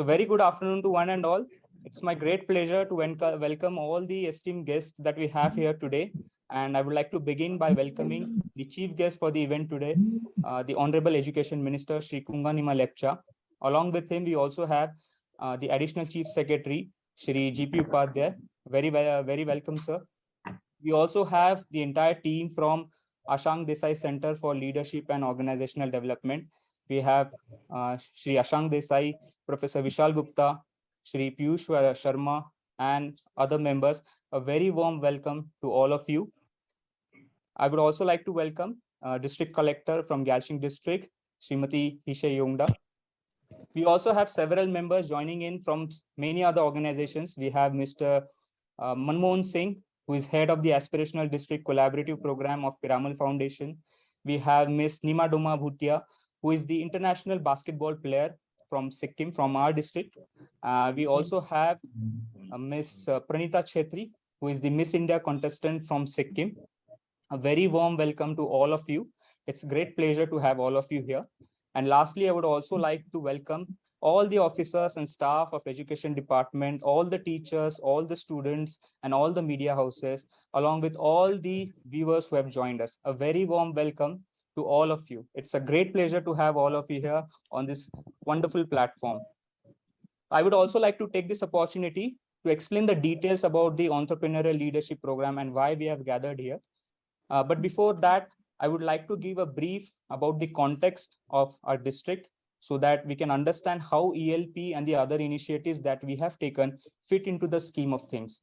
So very good afternoon to one and all. It's my great pleasure to welcome all the esteemed guests that we have here today. And I would like to begin by welcoming the chief guest for the event today, the Honorable Education Minister, Shri Kunga Nima Lepcha. Along with him, we also have the Additional Chief Secretary, Shri G. Upadhyaya. Very welcome, sir. We also have the entire team from Ashank Desai Center for Leadership and Organizational Development. We have Shri Ashank Desai, Professor Vishal Gupta, Shri Piyush Sharma, and other members. A very warm welcome to all of you. I would also like to welcome District Collector from Galshing District, Smt Yishey D.Yongda. We also have several members joining in from many other organizations. We have Mr. Manmohan Singh, who is head of the Aspirational District Collaborative Program of Piramal Foundation. We have Ms. Nima D Bhutia, who is the international basketball player from Sikkim, from our district. We also have Ms. Pranita Chetri, who is the Miss India contestant from Sikkim. A very warm welcome to all of you. It's a great pleasure to have all of you here. And lastly, I would also like to welcome all the officers and staff of Education Department, all the teachers, all the students, and all the media houses, along with all the viewers who have joined us. A very warm welcome to all of you. It's a great pleasure to have all of you here on this wonderful platform. I would also like to take this opportunity to explain the details about the Entrepreneurial Leadership Program and why we have gathered here. But before that, I would like to give a brief about the context of our district so that we can understand how ELP and the other initiatives that we have taken fit into the scheme of things.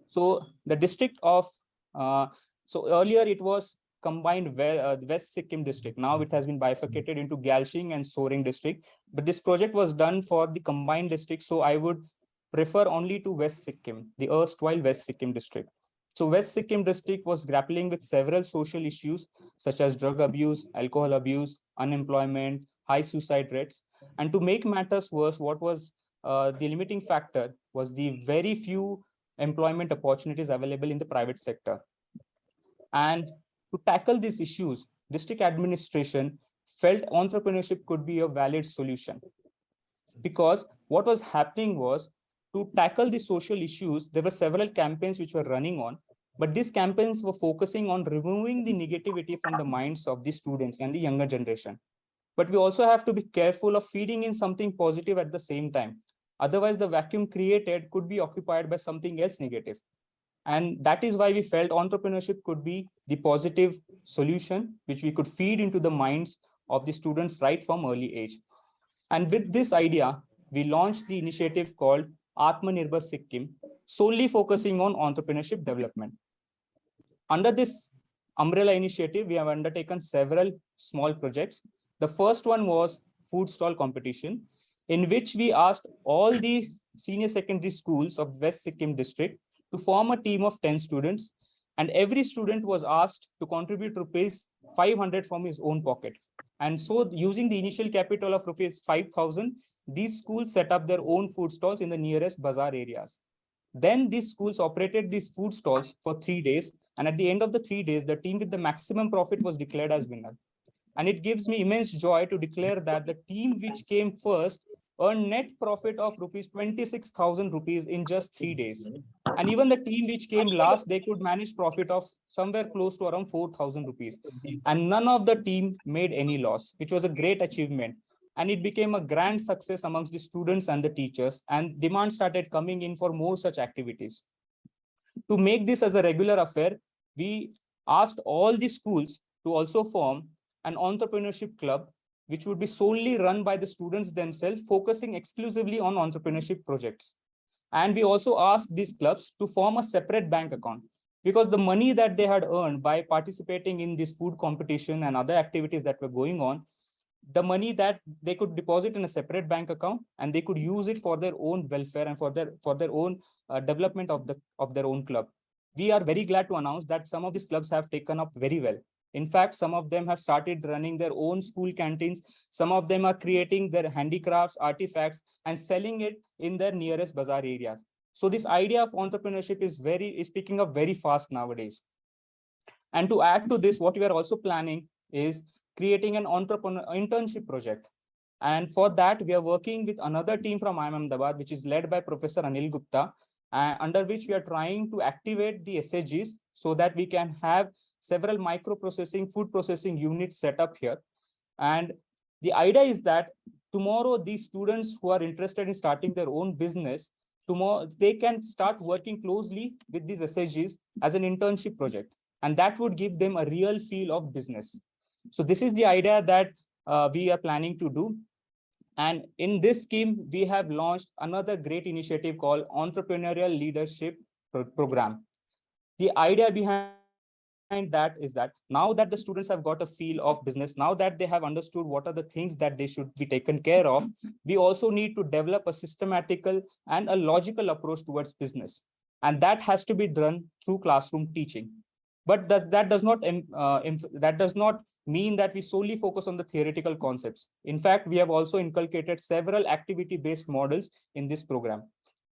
So the district of, so earlier it was combined West Sikkim district. Now it has been bifurcated into Galshing and Soring district. But this project was done for the combined district. So I would refer only to West Sikkim, the erstwhile West Sikkim district. So West Sikkim district was grappling with several social issues such as drug abuse, alcohol abuse, unemployment, high suicide rates. And to make matters worse, what was the limiting factor was the very few employment opportunities available in the private sector. And to tackle these issues, district administration felt entrepreneurship could be a valid solution. Because what was happening was, to tackle the social issues, there were several campaigns which were running on, but these campaigns were focusing on removing the negativity from the minds of the students and the younger generation. But we also have to be careful of feeding in something positive at the same time. Otherwise, the vacuum created could be occupied by something else negative. And that is why we felt entrepreneurship could be the positive solution, which we could feed into the minds of the students right from early age. And with this idea, we launched the initiative called Atmanirbhar Sikkim, solely focusing on entrepreneurship development. Under this umbrella initiative, we have undertaken several small projects. The first one was food stall competition, in which we asked all the senior secondary schools of West Sikkim district to form a team of 10 students, and every student was asked to contribute rupees 500 from his own pocket. And so using the initial capital of rupees 5,000, these schools set up their own food stalls in the nearest bazaar areas. Then these schools operated these food stalls for 3 days. And at the end of the 3 days, the team with the maximum profit was declared as winner. And it gives me immense joy to declare that the team which came first earned net profit of rupees 26,000 rupees in just 3 days. And even the team which came last, they could manage profit of somewhere close to around 4,000 rupees. And none of the team made any loss, which was a great achievement. And it became a grand success amongst the students and the teachers, and demand started coming in for more such activities. To make this as a regular affair, we asked all the schools to also form an entrepreneurship club, which would be solely run by the students themselves, focusing exclusively on entrepreneurship projects. And we also asked these clubs to form a separate bank account, because the money that they had earned by participating in this food competition and other activities that were going on, the money that they could deposit in a separate bank account, and they could use it for their own welfare and for their own development of their own club. We are very glad to announce that some of these clubs have taken up very well. In fact, some of them have started running their own school canteens. Some of them are creating their handicrafts, artifacts, and selling it in their nearest bazaar areas. So this idea of entrepreneurship is picking up very fast nowadays. And to add to this, what we are also planning is creating an entrepreneur internship project, And for that, we are working with another team from IIM Ahmedabad, which is led by Professor Anil Gupta, under which we are trying to activate the SAGs so that we can have several microprocessing, food processing units set up here. And the idea is that tomorrow, these students who are interested in starting their own business, tomorrow they can start working closely with these SAGs as an internship project. And that would give them a real feel of business. So this is the idea that we are planning to do. And in this scheme, we have launched another great initiative called Entrepreneurial Leadership Program. The idea behind that is that now that the students have got a feel of business, now that they have understood what are the things that they should be taken care of, we also need to develop a systematical and a logical approach towards business. And that has to be done through classroom teaching. But that does not mean that we solely focus on the theoretical concepts. In fact, we have also inculcated several activity-based models in this program.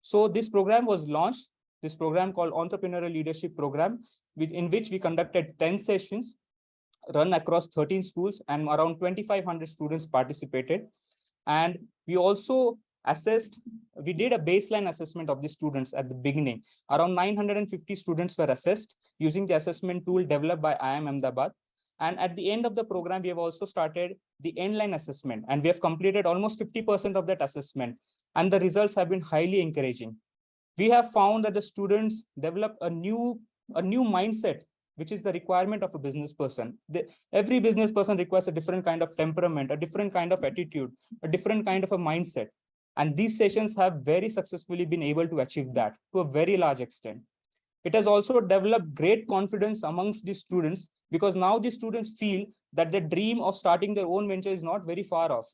So this program was launched, this program called Entrepreneurial Leadership Program, in which we conducted 10 sessions run across 13 schools, and around 2,500 students participated. And we also we did a baseline assessment of the students at the beginning. Around 950 students were assessed using the assessment tool developed by IIM Ahmedabad. And at the end of the program, we have also started the endline assessment, and we have completed almost 50% of that assessment. And the results have been highly encouraging. We have found that the students develop a new mindset, which is the requirement of a business person. Every business person requires a different kind of temperament, a different kind of attitude, a different kind of a mindset. And these sessions have very successfully been able to achieve that to a very large extent. It has also developed great confidence amongst the students, because now the students feel that the dream of starting their own venture is not very far off.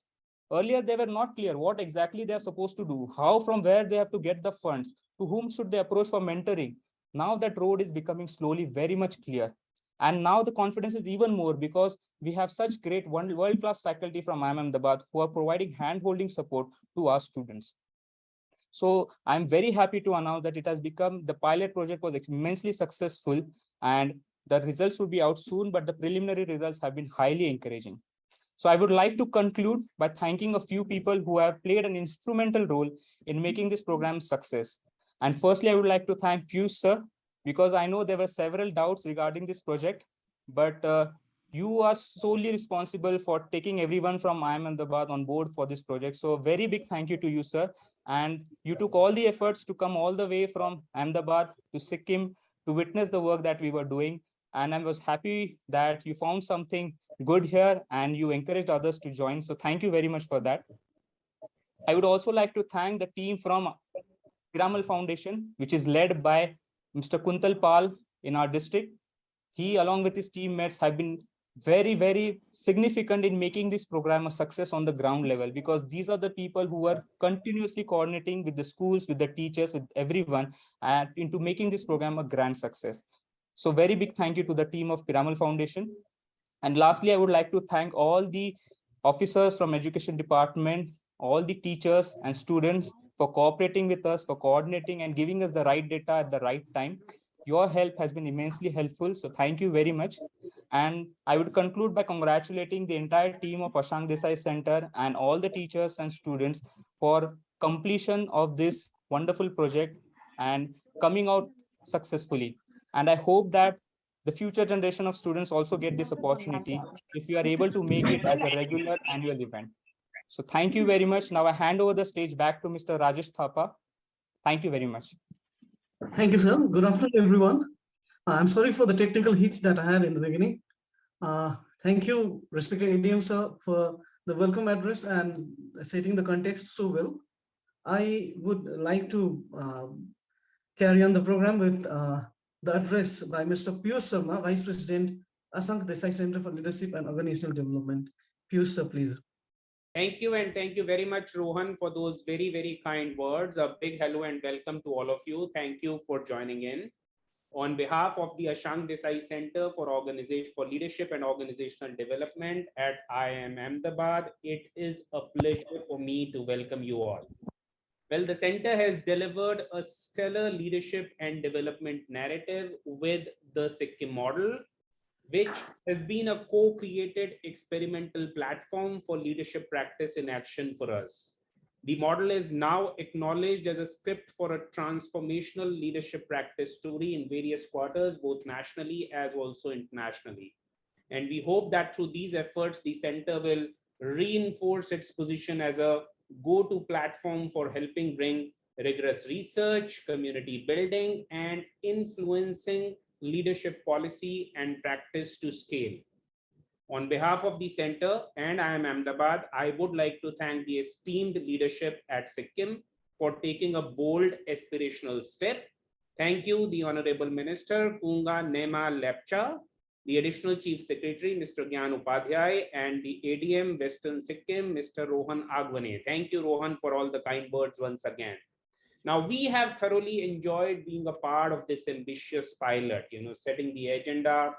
Earlier, they were not clear what exactly they are supposed to do, how, from where they have to get the funds, to whom should they approach for mentoring. Now that road is becoming slowly very much clear. And now the confidence is even more, because we have such great world-class faculty from IIM Ahmedabad who are providing hand-holding support to our students. So I'm very happy to announce that it has become, the pilot project was immensely successful, and the results will be out soon, but the preliminary results have been highly encouraging. So I would like to conclude by thanking a few people who have played an instrumental role in making this program success. And firstly, I would like to thank Piyush sir, because I know there were several doubts regarding this project, but you are solely responsible for taking everyone from IIM Ahmedabad on board for this project. So very big thank you to you, sir. And you took all the efforts to come all the way from Ahmedabad to Sikkim to witness the work that we were doing. And I was happy that you found something good here and you encouraged others to join. So thank you very much for that. I would also like to thank the team from Piramal Foundation, which is led by Mr. Kuntal Pal in our district. He, along with his teammates, have been very, very significant in making this program a success on the ground level, because these are the people who are continuously coordinating with the schools, with the teachers, with everyone, and into making this program a grand success. So very big thank you to the team of Piramal Foundation. And lastly, I would like to thank all the officers from Education Department, all the teachers and students for cooperating with us, for coordinating and giving us the right data at the right time. Your help has been immensely helpful. So thank you very much. And I would conclude by congratulating the entire team of Ashank Desai Center and all the teachers and students for completion of this wonderful project and coming out successfully. And I hope that the future generation of students also get this opportunity if you are able to make it as a regular annual event. So thank you very much. Now I hand over the stage back to Mr. Rajesh Thapa. Thank you very much. Thank you, sir. Good afternoon, everyone. I'm sorry for the technical hits that I had in the beginning. Thank you, respected ADM sir, for the welcome address and setting the context so well. I would like to carry on the program with the address by Mr. Piyush Sharma, Vice President, Ashank Desai Center for Leadership and Organizational Development. Piyush sir, please. Thank you, and thank you very much, Rohan, for those very, very kind words. A big hello and welcome to all of you. Thank you for joining in. On behalf of the Ashank Desai Center for Leadership and Organizational Development at IIM Ahmedabad, it is a pleasure for me to welcome you all. Well, the center has delivered a stellar leadership and development narrative with the Sikkim model. which has been a co-created experimental platform for leadership practice in action for us. The model is now acknowledged as a script for a transformational leadership practice story in various quarters, both nationally as also internationally. And we hope that through these efforts, the center will reinforce its position as a go-to platform for helping bring rigorous research, community building, and influencing leadership policy and practice to scale. On behalf of the center and IIM Ahmedabad, I would like to thank the esteemed leadership at Sikkim for taking a bold aspirational step. Thank you, the Honorable Minister Kunga Nima Lepcha, the Additional Chief Secretary, Mr. Gyan Upadhyaya, and the ADM Western Sikkim, Mr. Rohan Agwane. Thank you, Rohan, for all the kind words once again. Now, we have thoroughly enjoyed being a part of this ambitious pilot, setting the agenda,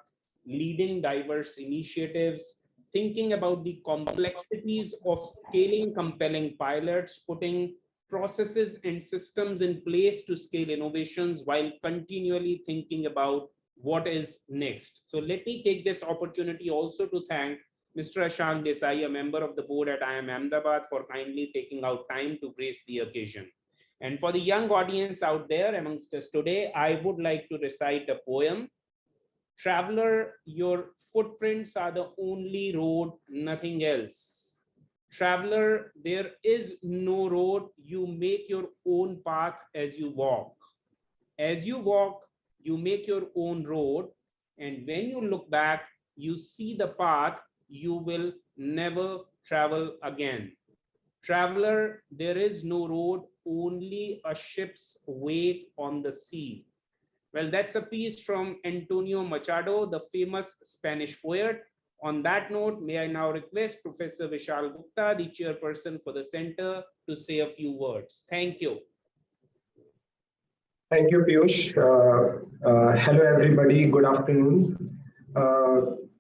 leading diverse initiatives, thinking about the complexities of scaling compelling pilots, putting processes and systems in place to scale innovations while continually thinking about what is next. So let me take this opportunity also to thank Mr. Ashank Desai, a member of the board at IIM Ahmedabad, for kindly taking out time to grace the occasion. And for the young audience out there amongst us today, I would like to recite a poem. Traveler, your footprints are the only road, nothing else. Traveler, there is no road. You make your own path as you walk. As you walk, you make your own road. And when you look back, you see the path you will never travel again. Traveler, there is no road, only a ship's wake on the sea. Well, that's a piece from Antonio Machado, the famous Spanish poet. On that note, may I now request Professor Vishal Gupta, the chairperson for the center, to say a few words. Thank you. Thank you, Piyush. Hello, everybody. Good afternoon.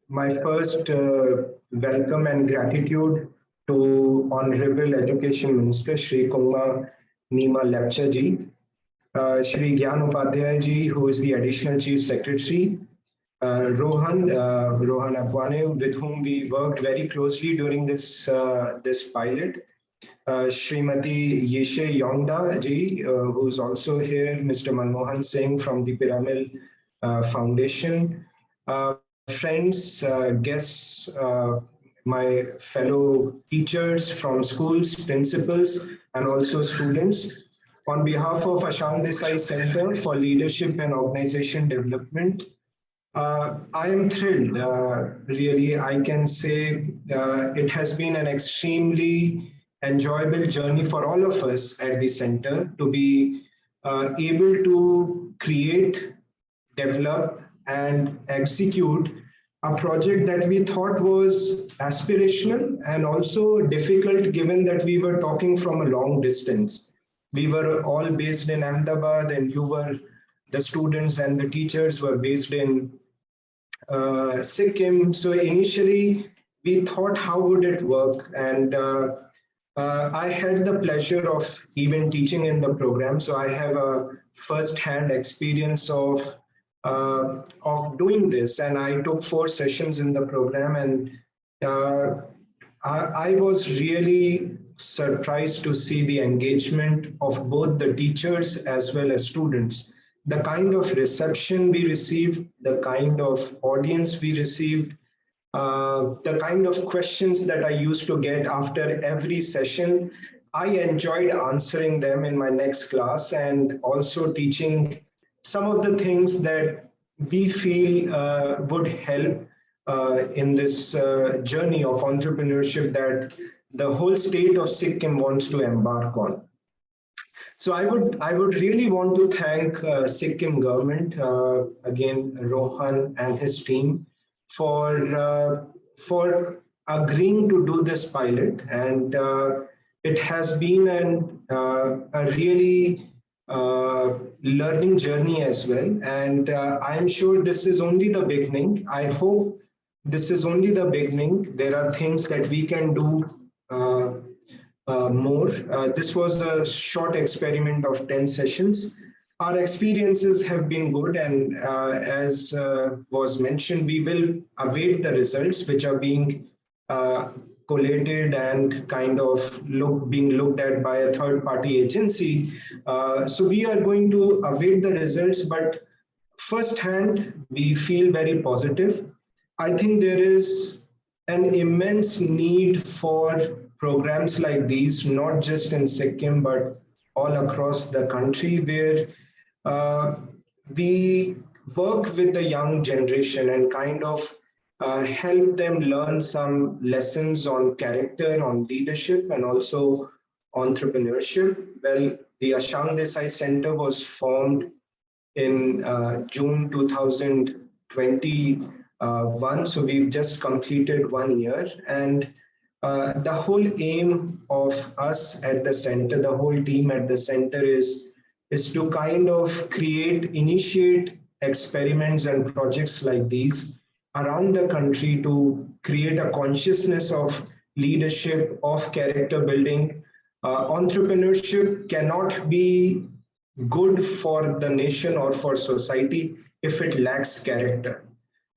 My first welcome and gratitude to Honorable Education Minister Shri Kunga Nima Lepcha Ji, Shri Gyan Upadhyaya Ji, who is the Additional Chief Secretary, Rohan Agwane, with whom we worked very closely during this pilot, Smt Yishey D.Yongda Ji, who's also here, Mr. Manmohan Singh from the Pyramid Foundation, friends, guests, my fellow teachers from schools, principals, and also students. On behalf of Ashank Desai Center for Leadership and Organization Development, I am thrilled. Really, I can say it has been an extremely enjoyable journey for all of us at the center to be able to create, develop, and execute a project that we thought was aspirational and also difficult, given that we were talking from a long distance. We were all based in Ahmedabad, and the students and the teachers were based in Sikkim. So initially, we thought, how would it work? And I had the pleasure of even teaching in the program, so I have a first-hand experience of doing this. And I took 4 sessions in the program, and I was really surprised to see the engagement of both the teachers as well as students. The kind of reception we received, the kind of audience we received, the kind of questions that I used to get after every session, I enjoyed answering them in my next class and also teaching some of the things that we feel would help in this journey of entrepreneurship that the whole state of Sikkim wants to embark on. So I would really want to thank Sikkim government, again, Rohan and his team, for agreeing to do this pilot. And it has been a really learning journey as well. And I'm sure this is only the beginning. I hope this is only the beginning. There are things that we can do more. This was a short experiment of 10 sessions. our experiences have been good, and as was mentioned, we will await the results which are being uh, collated and kind of being looked at by a third party agency. So we are going to await the results, but firsthand, we feel very positive. I think there is an immense need for programs like these, not just in Sikkim, but all across the country, where uh, we work with the young generation and kind of help them learn some lessons on character, on leadership, and also entrepreneurship. Well, the Ashank Desai Center was formed in June 2021. So we've just completed 1 year. And the whole aim of us at the center, the whole team at the center is to kind of initiate experiments and projects like these around the country to create a consciousness of leadership, of character building. Entrepreneurship cannot be good for the nation or for society if it lacks character.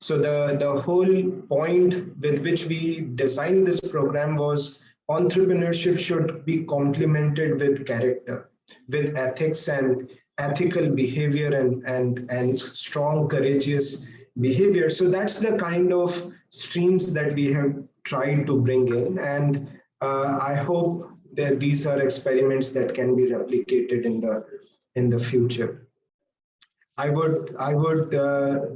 So the whole point with which we designed this program was entrepreneurship should be complemented with character, with ethics and ethical behavior and strong, courageous behavior. So that's the kind of streams that we have tried to bring in. And I hope that these are experiments that can be replicated in the future. I would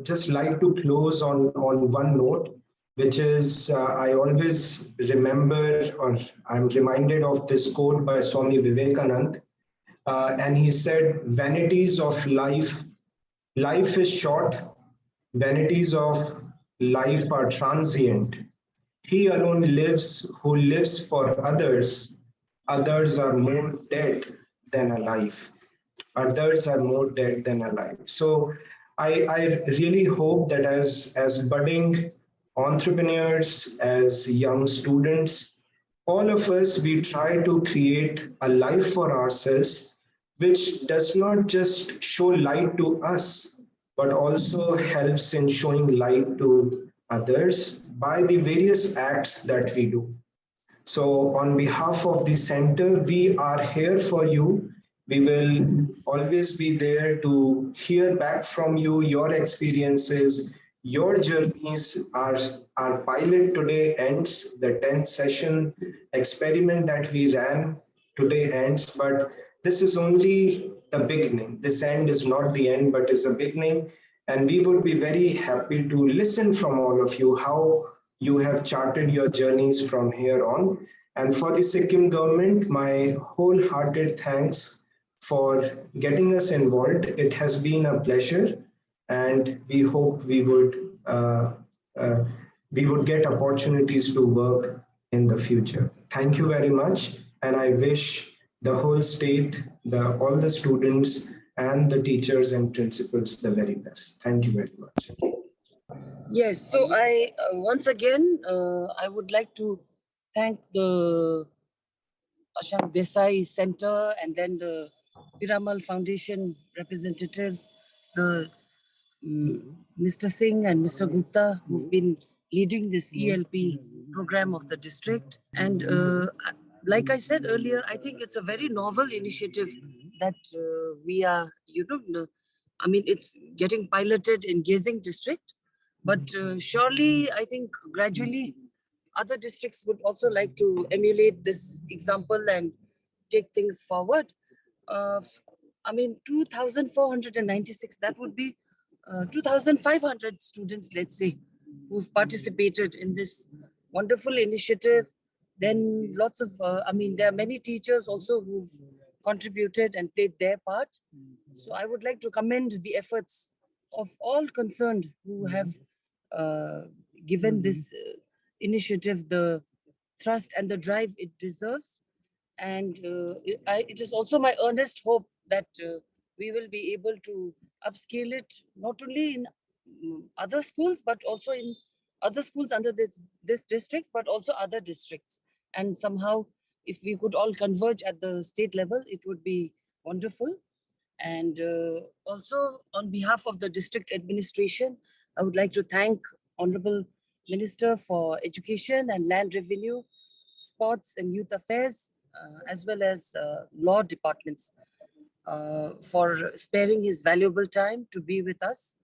just like to close on one note, which is I always remember, or I'm reminded of this quote by Swami Vivekanand, and he said, "Vanities of life is short. Vanities of life are transient. He alone lives who lives for others. Others are more dead than alive." Others are more dead than alive. So I really hope that as budding entrepreneurs, as young students, all of us, we try to create a life for ourselves, which does not just show light to us, but also helps in showing light to others by the various acts that we do. So, on behalf of the center, we are here for you. We will always be there to hear back from you, your experiences, your journeys. Our pilot today ends, the 10th session experiment that we ran today ends, but this is only the beginning. This end is not the end, but is a beginning. And we would be very happy to listen from all of you how you have charted your journeys from here on. And for the Sikkim government, my wholehearted thanks for getting us involved. It has been a pleasure, and we hope uh, we would get opportunities to work in the future. Thank you very much, and I wish the whole state, all the students, and the teachers and principals the very best. Thank you very much. Yes, so I once again I would like to thank the Ashank Desai Center and then the Piramal Foundation representatives, the Mr. Singh and Mr. Gupta, who've been leading this ELP program of the district. And like I said earlier, I think it's a very novel initiative that we are, I mean, it's getting piloted in Gazing district, but surely I think gradually other districts would also like to emulate this example and take things forward. I mean, 2,496, that would be 2,500 students, let's say, who've participated in this wonderful initiative. Then lots of, I mean, there are many teachers also who've contributed and played their part. So I would like to commend the efforts of all concerned who have given this initiative the thrust and the drive it deserves. And it is also my earnest hope that we will be able to upscale it, not only in other schools, but also in other schools under this district, but also other districts. And somehow, if we could all converge at the state level, it would be wonderful. And also on behalf of the district administration, I would like to thank Honorable Minister for Education and Land Revenue, Sports and Youth Affairs, as well as law departments for sparing his valuable time to be with us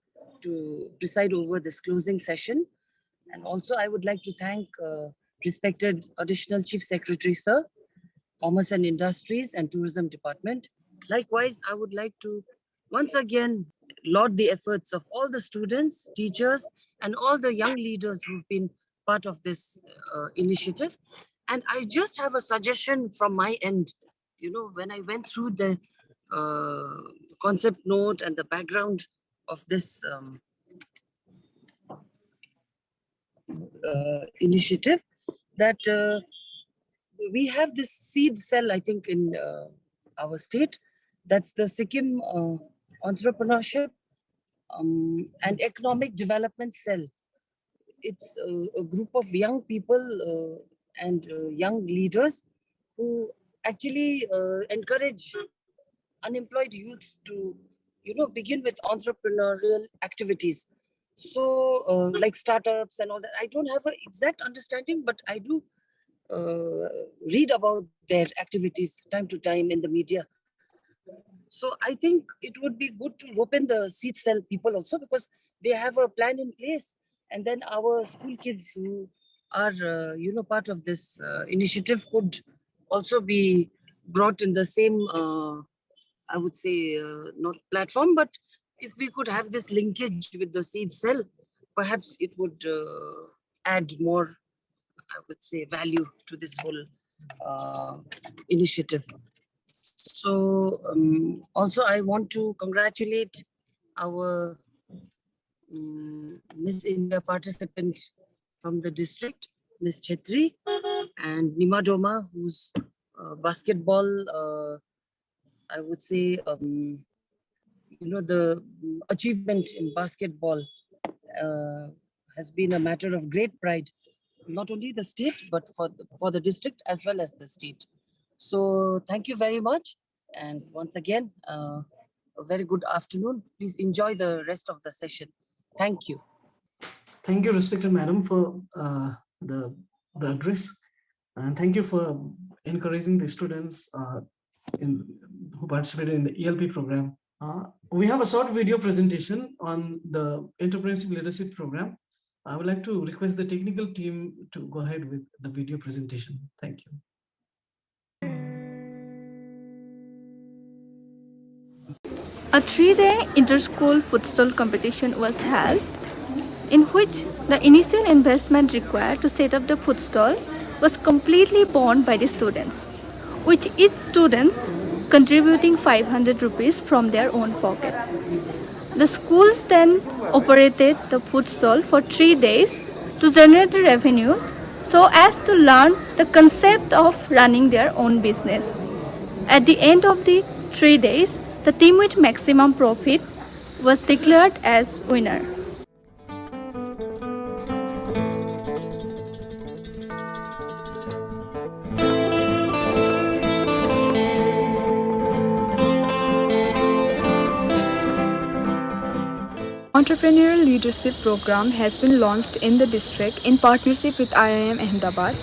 to preside over this closing session. And also I would like to thank respected Additional Chief Secretary, Sir, Commerce and Industries and Tourism Department. Likewise, I would like to once again laud the efforts of all the students, teachers, and all the young leaders who've been part of this initiative. And I just have a suggestion from my end. You know, when I went through the concept note and the background of this initiative, that we have this seed cell, I think, in our state. That's the Sikkim Entrepreneurship and Economic Development Cell. It's a group of young people and young leaders who actually encourage unemployed youths to, you know, begin with entrepreneurial activities. So like startups and all that. I don't have an exact understanding, but I do read about their activities time to time in the media. So I think it would be good to rope in the seed cell people also, because they have a plan in place. And then our school kids who are, you know, part of this initiative could also be brought in the same, I would say, not platform, but if we could have this linkage with the seed cell, perhaps it would add more, I would say, value to this whole initiative. So also I want to congratulate our Miss India participant from the district, Miss Chetri, and Nima Doma, whose basketball, I would say, you know, the achievement in basketball has been a matter of great pride, not only the state, but for the district as well as the state. So thank you very much. And once again, a very good afternoon. Please enjoy the rest of the session. Thank you. Thank you, respected madam, for the address. And thank you for encouraging the students who participated in the ELP program. We have a short video presentation on the Entrepreneurship Leadership Program. I would like to request the technical team to go ahead with the video presentation. Thank you. A 3-day inter-school food stall competition was held, in which the initial investment required to set up the food stall was completely borne by the students, with each student contributing 500 rupees from their own pocket. The schools then operated the food stall for 3 days to generate the revenues so as to learn the concept of running their own business. At the end of the 3 days, the team with maximum profit was declared as winner. Entrepreneurial Leadership Program has been launched in the district in partnership with IIM Ahmedabad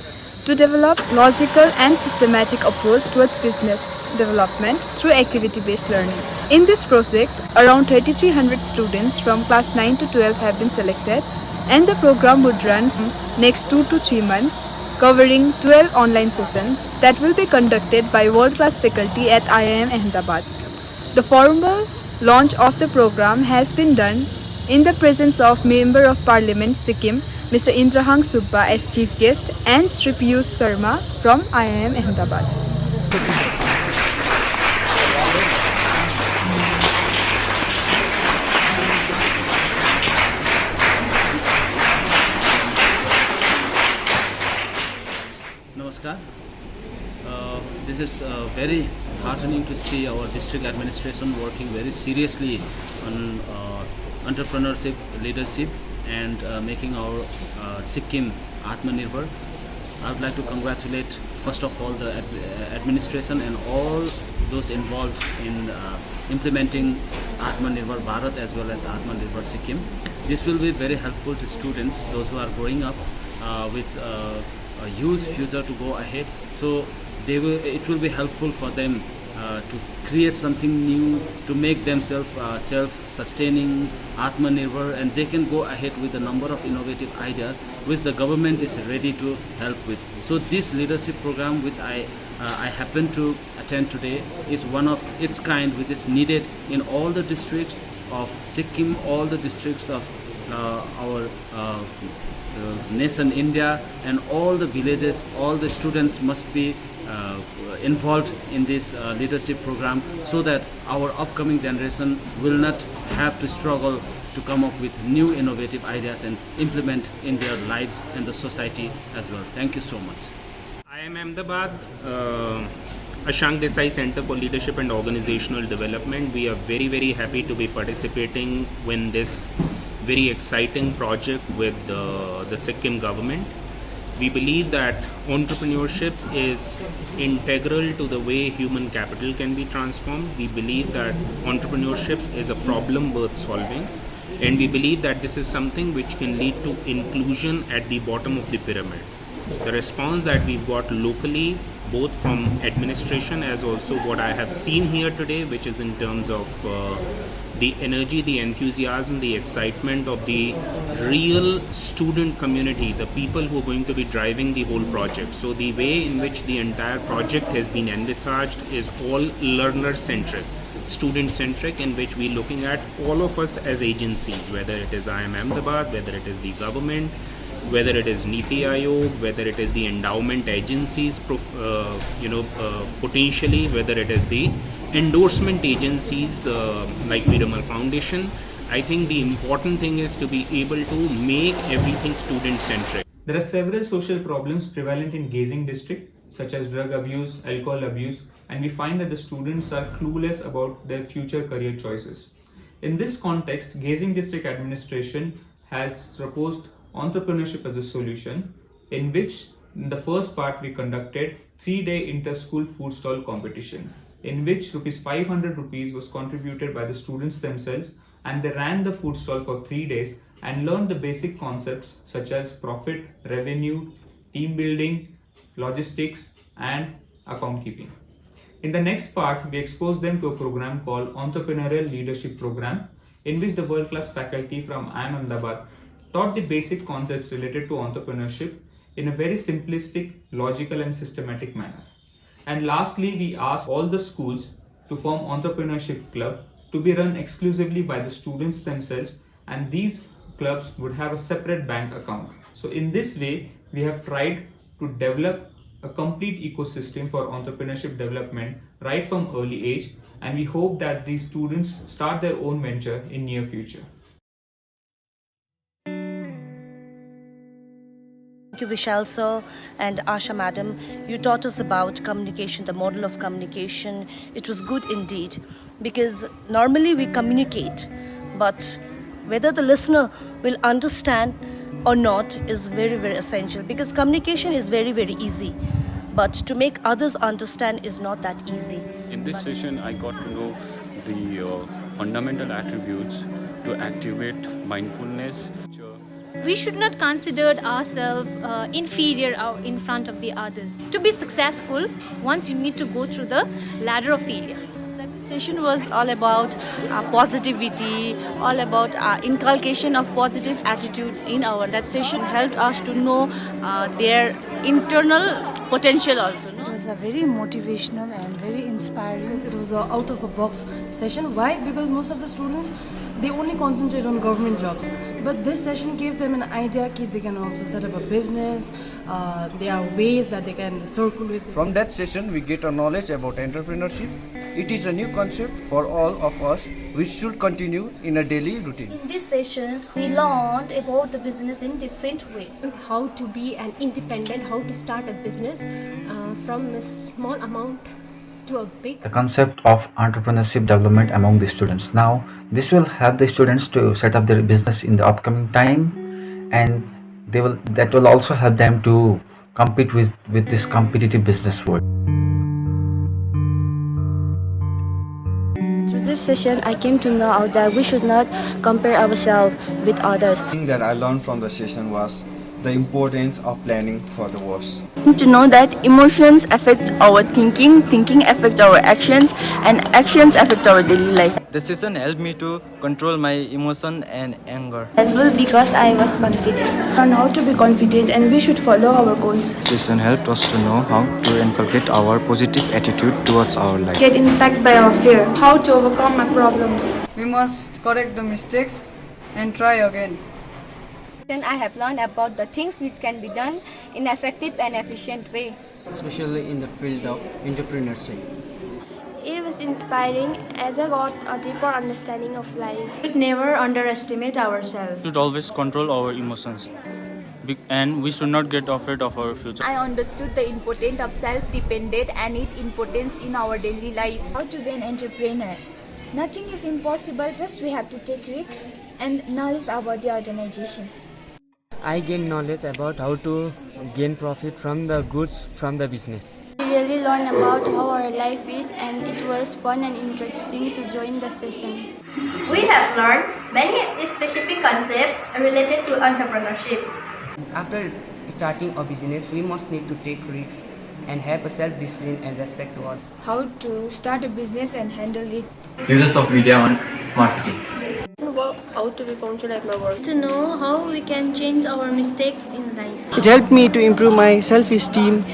to develop logical and systematic approach towards business development through activity-based learning. In this project, around 3,300 students from class 9 to 12 have been selected, and the program would run from next 2 to 3 months, covering 12 online sessions that will be conducted by world-class faculty at IIM Ahmedabad. The formal launch of the program has been done in the presence of Member of Parliament Sikkim, Mr. Indrahang Subba as Chief Guest, and Shri Piyush Sharma from IIM Ahmedabad. Namaskar. This is very heartening to see our district administration working very seriously on entrepreneurship, leadership, and making our Sikkim Atmanirbhar. I would like to congratulate first of all the administration and all those involved in implementing Atmanirbhar Bharat as well as Atmanirbhar Sikkim. This will be very helpful to students, those who are growing up with a huge future to go ahead. So it will be helpful for them to create something new, to make themselves self-sustaining, Atmanirbhar, and they can go ahead with a number of innovative ideas which the government is ready to help with. So this leadership program, which I happen to attend today, is one of its kind, which is needed in all the districts of Sikkim, all the districts of our nation India, and all the villages. All the students must be involved in this leadership program, so that our upcoming generation will not have to struggle to come up with new innovative ideas and implement in their lives and the society as well. Thank you so much. I am Ahmedabad, Ashank Desai Center for Leadership and Organizational Development. We are very, very happy to be participating in this very exciting project with the Sikkim government. We believe that entrepreneurship is integral to the way human capital can be transformed. We believe that entrepreneurship is a problem worth solving. And we believe that this is something which can lead to inclusion at the bottom of the pyramid. The response that we've got locally, both from administration as also what I have seen here today, which is in terms of the energy, the enthusiasm, the excitement of the real student community, the people who are going to be driving the whole project. So the way in which the entire project has been envisaged is all learner-centric, student-centric, in which we're looking at all of us as agencies, whether it is IIM Ahmedabad, whether it is the government, whether it is Niti Aayog, whether it is the endowment agencies, potentially, whether it is the endorsement agencies like Piramal Foundation. I think the important thing is to be able to make everything student-centric. There are several social problems prevalent in Gazing district, such as drug abuse, alcohol abuse, and we find that the students are clueless about their future career choices. In this context, Gazing district administration has proposed entrepreneurship as a solution, in which in the first part we conducted 3-day inter-school food stall competition, in which rupees 500 rupees was contributed by the students themselves, and they ran the food stall for 3 days and learned the basic concepts such as profit, revenue, team building, logistics, and account keeping. In the next part, we exposed them to a program called Entrepreneurial Leadership Program, in which the world-class faculty from IIM Ahmedabad taught the basic concepts related to entrepreneurship in a very simplistic, logical, and systematic manner. And lastly, we asked all the schools to form entrepreneurship club to be run exclusively by the students themselves, and these clubs would have a separate bank account. So in this way, we have tried to develop a complete ecosystem for entrepreneurship development right from early age, and we hope that these students start their own venture in near future. Thank you, Vishal sir and Asha madam. You taught us about communication, the model of communication. It was good indeed, because normally we communicate, but whether the listener will understand or not is very, very essential, because communication is very, very easy, but to make others understand is not that easy. In this session, I got to know the fundamental attributes to activate mindfulness. We should not consider ourselves inferior or in front of the others. To be successful, once you need to go through the ladder of failure. That session was all about positivity, all about inculcation of positive attitude in our. That session helped us to know their internal potential also. It was a very motivational and very inspiring. Because it was an out of the box session. Why? Because most of the students, they only concentrate on government jobs. But this session gave them an idea that they can also set up a business. There are ways that they can circulate. From that session, we get a knowledge about entrepreneurship. It is a new concept for all of us, which should continue in a daily routine. In these sessions, we learned about the business in different ways. How to be an independent, how to start a business from a small amount to a big. The concept of entrepreneurship development among the students. Now, this will help the students to set up their business in the upcoming time, and that will also help them to compete with this competitive business world. this session, I came to know out that we should not compare ourselves with others. The thing that I learned from the session was the importance of planning for the worst. To know that emotions affect our thinking, thinking affect our actions, and actions affect our daily life. The session helped me to control my emotion and anger. Helpful because I was confident. Learn how to be confident and we should follow our goals. The session helped us to know how to inculcate our positive attitude towards our life. Get impacted by our fear. How to overcome my problems. We must correct the mistakes and try again. I have learned about the things which can be done in an effective and efficient way. Especially in the field of entrepreneurship. It was inspiring as I got a deeper understanding of life. We should never underestimate ourselves. We should always control our emotions. And we should not get afraid of our future. I understood the importance of self-dependence and its importance in our daily life. How to be an entrepreneur. Nothing is impossible, just we have to take risks and knowledge about the organization. I gained knowledge about how to gain profit from the goods from the business. We really learned about how our life is, and it was fun and interesting to join the session. We have learned many specific concepts related to entrepreneurship. After starting a business, we must need to take risks and have a self-discipline and respect to all. How to start a business and handle it. Uses of media on marketing. How to be punctual at my work. To know how we can change our mistakes in life. It helped me to improve my self-esteem,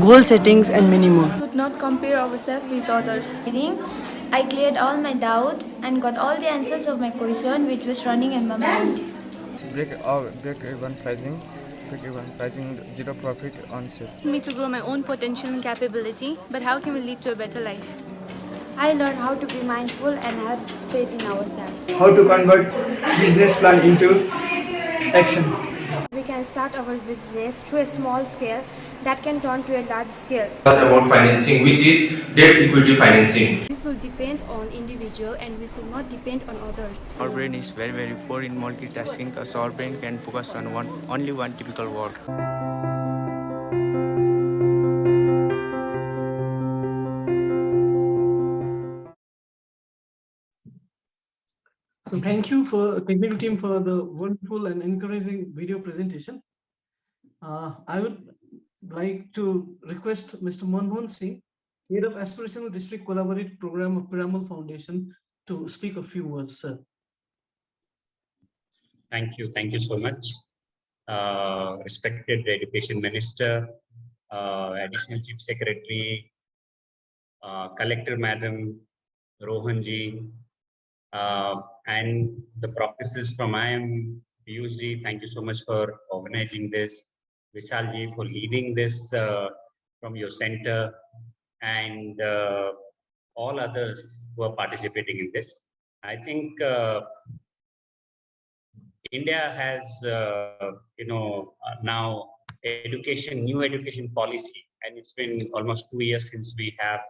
goal settings, and many more. We should not compare ourselves with others. I cleared all my doubt and got all the answers of my question which was running in my mind. Break-even pricing, zero profit on sale. Me to grow my own potential and capability, but how can we lead to a better life? I learned how to be mindful and have faith in ourselves. How to convert business plan into action. We can start our business to a small scale that can turn to a large scale. About financing, which is debt equity financing. This will depend on individual and we should not depend on others. Our brain is very poor in multitasking, so our brain can focus on only one typical work. So thank you for technical team for the wonderful and encouraging video presentation. I would like to request Mr. Manmohan Singh, Head of Aspirational District Collaborative Program of Piramal Foundation, to speak a few words, sir. Thank you so much. Respected Education Minister, Additional Chief Secretary, Collector Madam, Rohan Ji, and the professors from IIM, Piyush Ji, thank you so much for organizing this. Vishal Ji for leading this from your center, and all others who are participating in this. I think India has, now new education policy, and it's been almost 2 years since we have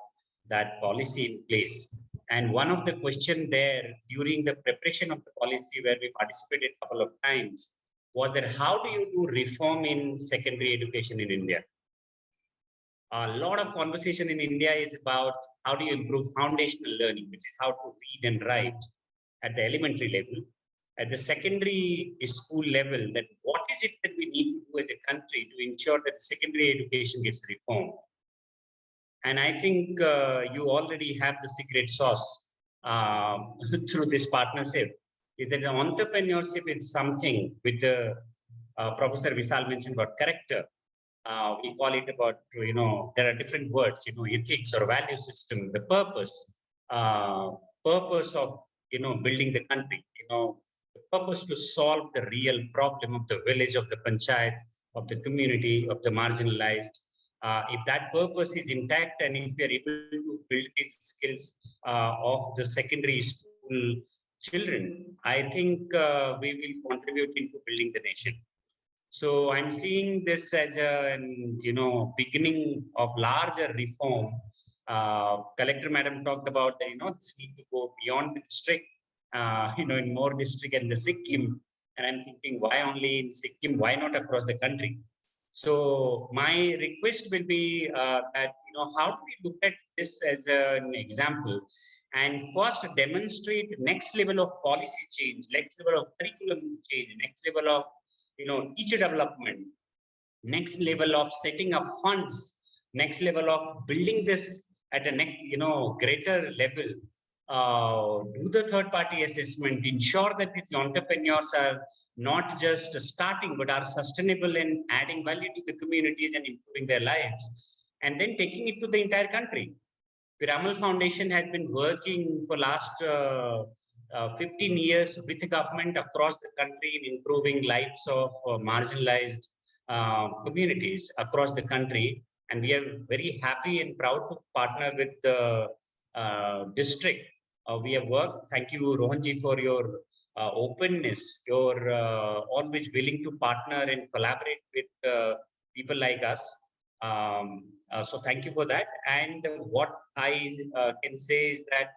that policy in place. And one of the questions there during the preparation of the policy, where we participated a couple of times, was that how do you do reform in secondary education in India? A lot of conversation in India is about how do you improve foundational learning, which is how to read and write at the elementary level. At the secondary school level, that what is it that we need to do as a country to ensure that secondary education gets reformed? And I think you already have the secret sauce through this partnership. Is that entrepreneurship is something with the Professor Vishal mentioned about character. We call it about, there are different words, ethics or value system, the purpose of, building the country, the purpose to solve the real problem of the village, of the panchayat, of the community, of the marginalized. If that purpose is intact, and if we are able to build these skills of the secondary school children, I think we will contribute into building the nation. So I'm seeing this as a, beginning of larger reform. Collector Madam talked about, this need to go beyond the district, in more district and the Sikkim. And I'm thinking, why only in Sikkim? Why not across the country? So my request will be that, how do we look at this as an example? and first demonstrate next level of policy change, next level of curriculum change, next level of teacher development, next level of setting up funds, next level of building this at a greater level. Do the third-party assessment, ensure that these entrepreneurs are not just starting but are sustainable and adding value to the communities and improving their lives, and then taking it to the entire country. Piramal Foundation has been working for last 15 years with the government across the country in improving lives of marginalized communities across the country. And we are very happy and proud to partner with the district. We have worked. Thank you, Rohanji, for your openness. You're always willing to partner and collaborate with people like us. So thank you for that. And what I can say is that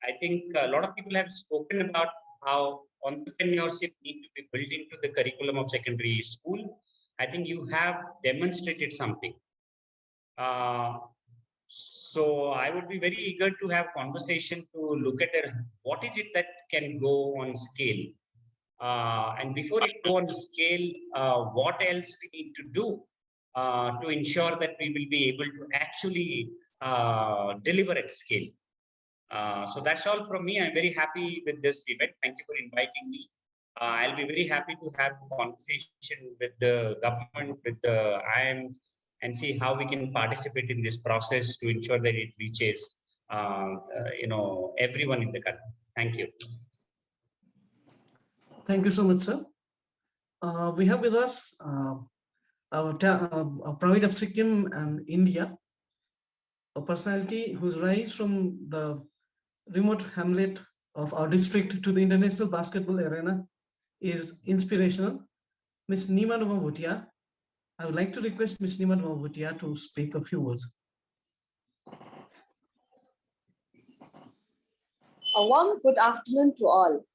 I think a lot of people have spoken about how entrepreneurship needs to be built into the curriculum of secondary school. I think you have demonstrated something. So I would be very eager to have conversation to look at what is it that can go on scale. And before it go on the scale, what else we need to do to ensure that we will be able to actually deliver at scale. So that's all from me. I'm very happy with this event. Thank you for inviting me. I'll be very happy to have a conversation with the government, with the IIMs, and see how we can participate in this process to ensure that it reaches everyone in the country. Thank you. Thank you so much, sir. We have with us our Prof of Sikkim and India, a personality whose rise from the remote hamlet of our district to the international basketball arena is inspirational. Ms. Nima D Bhutia. I would like to request Ms. Nima D Bhutia to speak a few words. A warm good afternoon to all.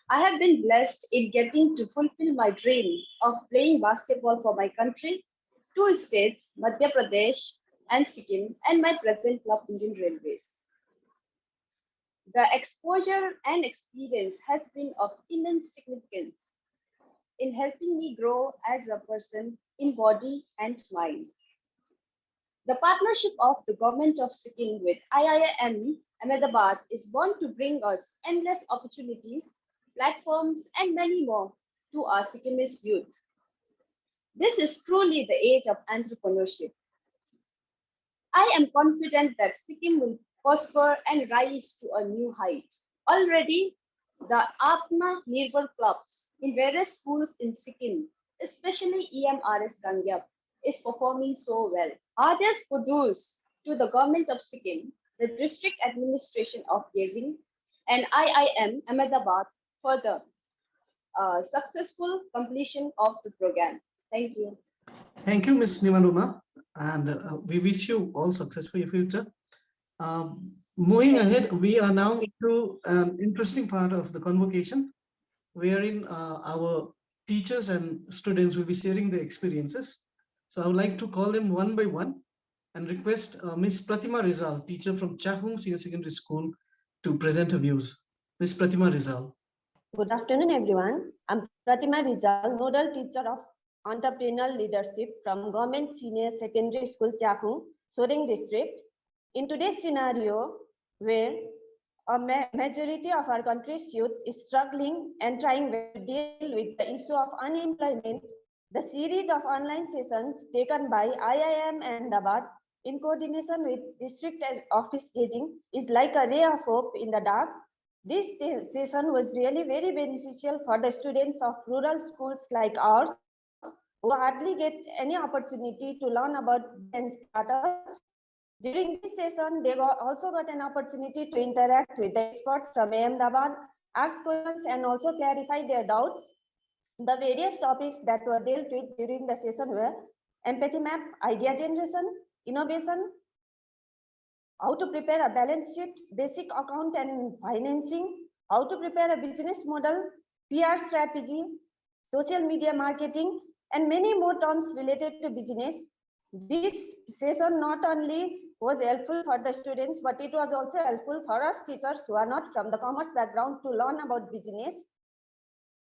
I have been blessed in getting to fulfill my dream of playing basketball for my country, two states, Madhya Pradesh and Sikkim, and my present club, Indian Railways. The exposure and experience has been of immense significance in helping me grow as a person in body and mind. The partnership of the government of Sikkim with IIM Ahmedabad is born to bring us endless opportunities, platforms, and many more to our Sikkimese youth. This is truly the age of entrepreneurship. I am confident that Sikkim will prosper and rise to a new height. Already, the Atma Nirbhar clubs in various schools in Sikkim, especially EMRS Kangyap, is performing so well. Orders produced to the government of Sikkim, the district administration of Gezing, and IIM Ahmedabad for the successful completion of the program. Thank you. Thank you, Ms. Nimaluma, and we wish you all success for your future. Moving ahead, we are now into an interesting part of the convocation, wherein our teachers and students will be sharing their experiences. So I would like to call them one by one and request Ms. Pratima Rizal, teacher from Chahung Senior Secondary School, to present her views. Ms. Pratima Rizal. Good afternoon, everyone. I'm Pratima Rizal, Nodal Teacher of Entrepreneurial Leadership from Government Senior Secondary School, Chahung, Soring District. In today's scenario, where a majority of our country's youth is struggling and trying to deal with the issue of unemployment, the series of online sessions taken by IIM Ahmedabad in coordination with District Office Gezing is like a ray of hope in the dark. This session was really very beneficial for the students of rural schools like ours, who hardly get any opportunity to learn about startups. During this session, they also got an opportunity to interact with the experts from Ahmedabad, ask questions, and also clarify their doubts. The various topics that were dealt with during the session were empathy map, idea generation, innovation, how to prepare a balance sheet, basic account and financing, how to prepare a business model, PR strategy, social media marketing, and many more terms related to business. This session not only was helpful for the students, but it was also helpful for us teachers who are not from the commerce background to learn about business.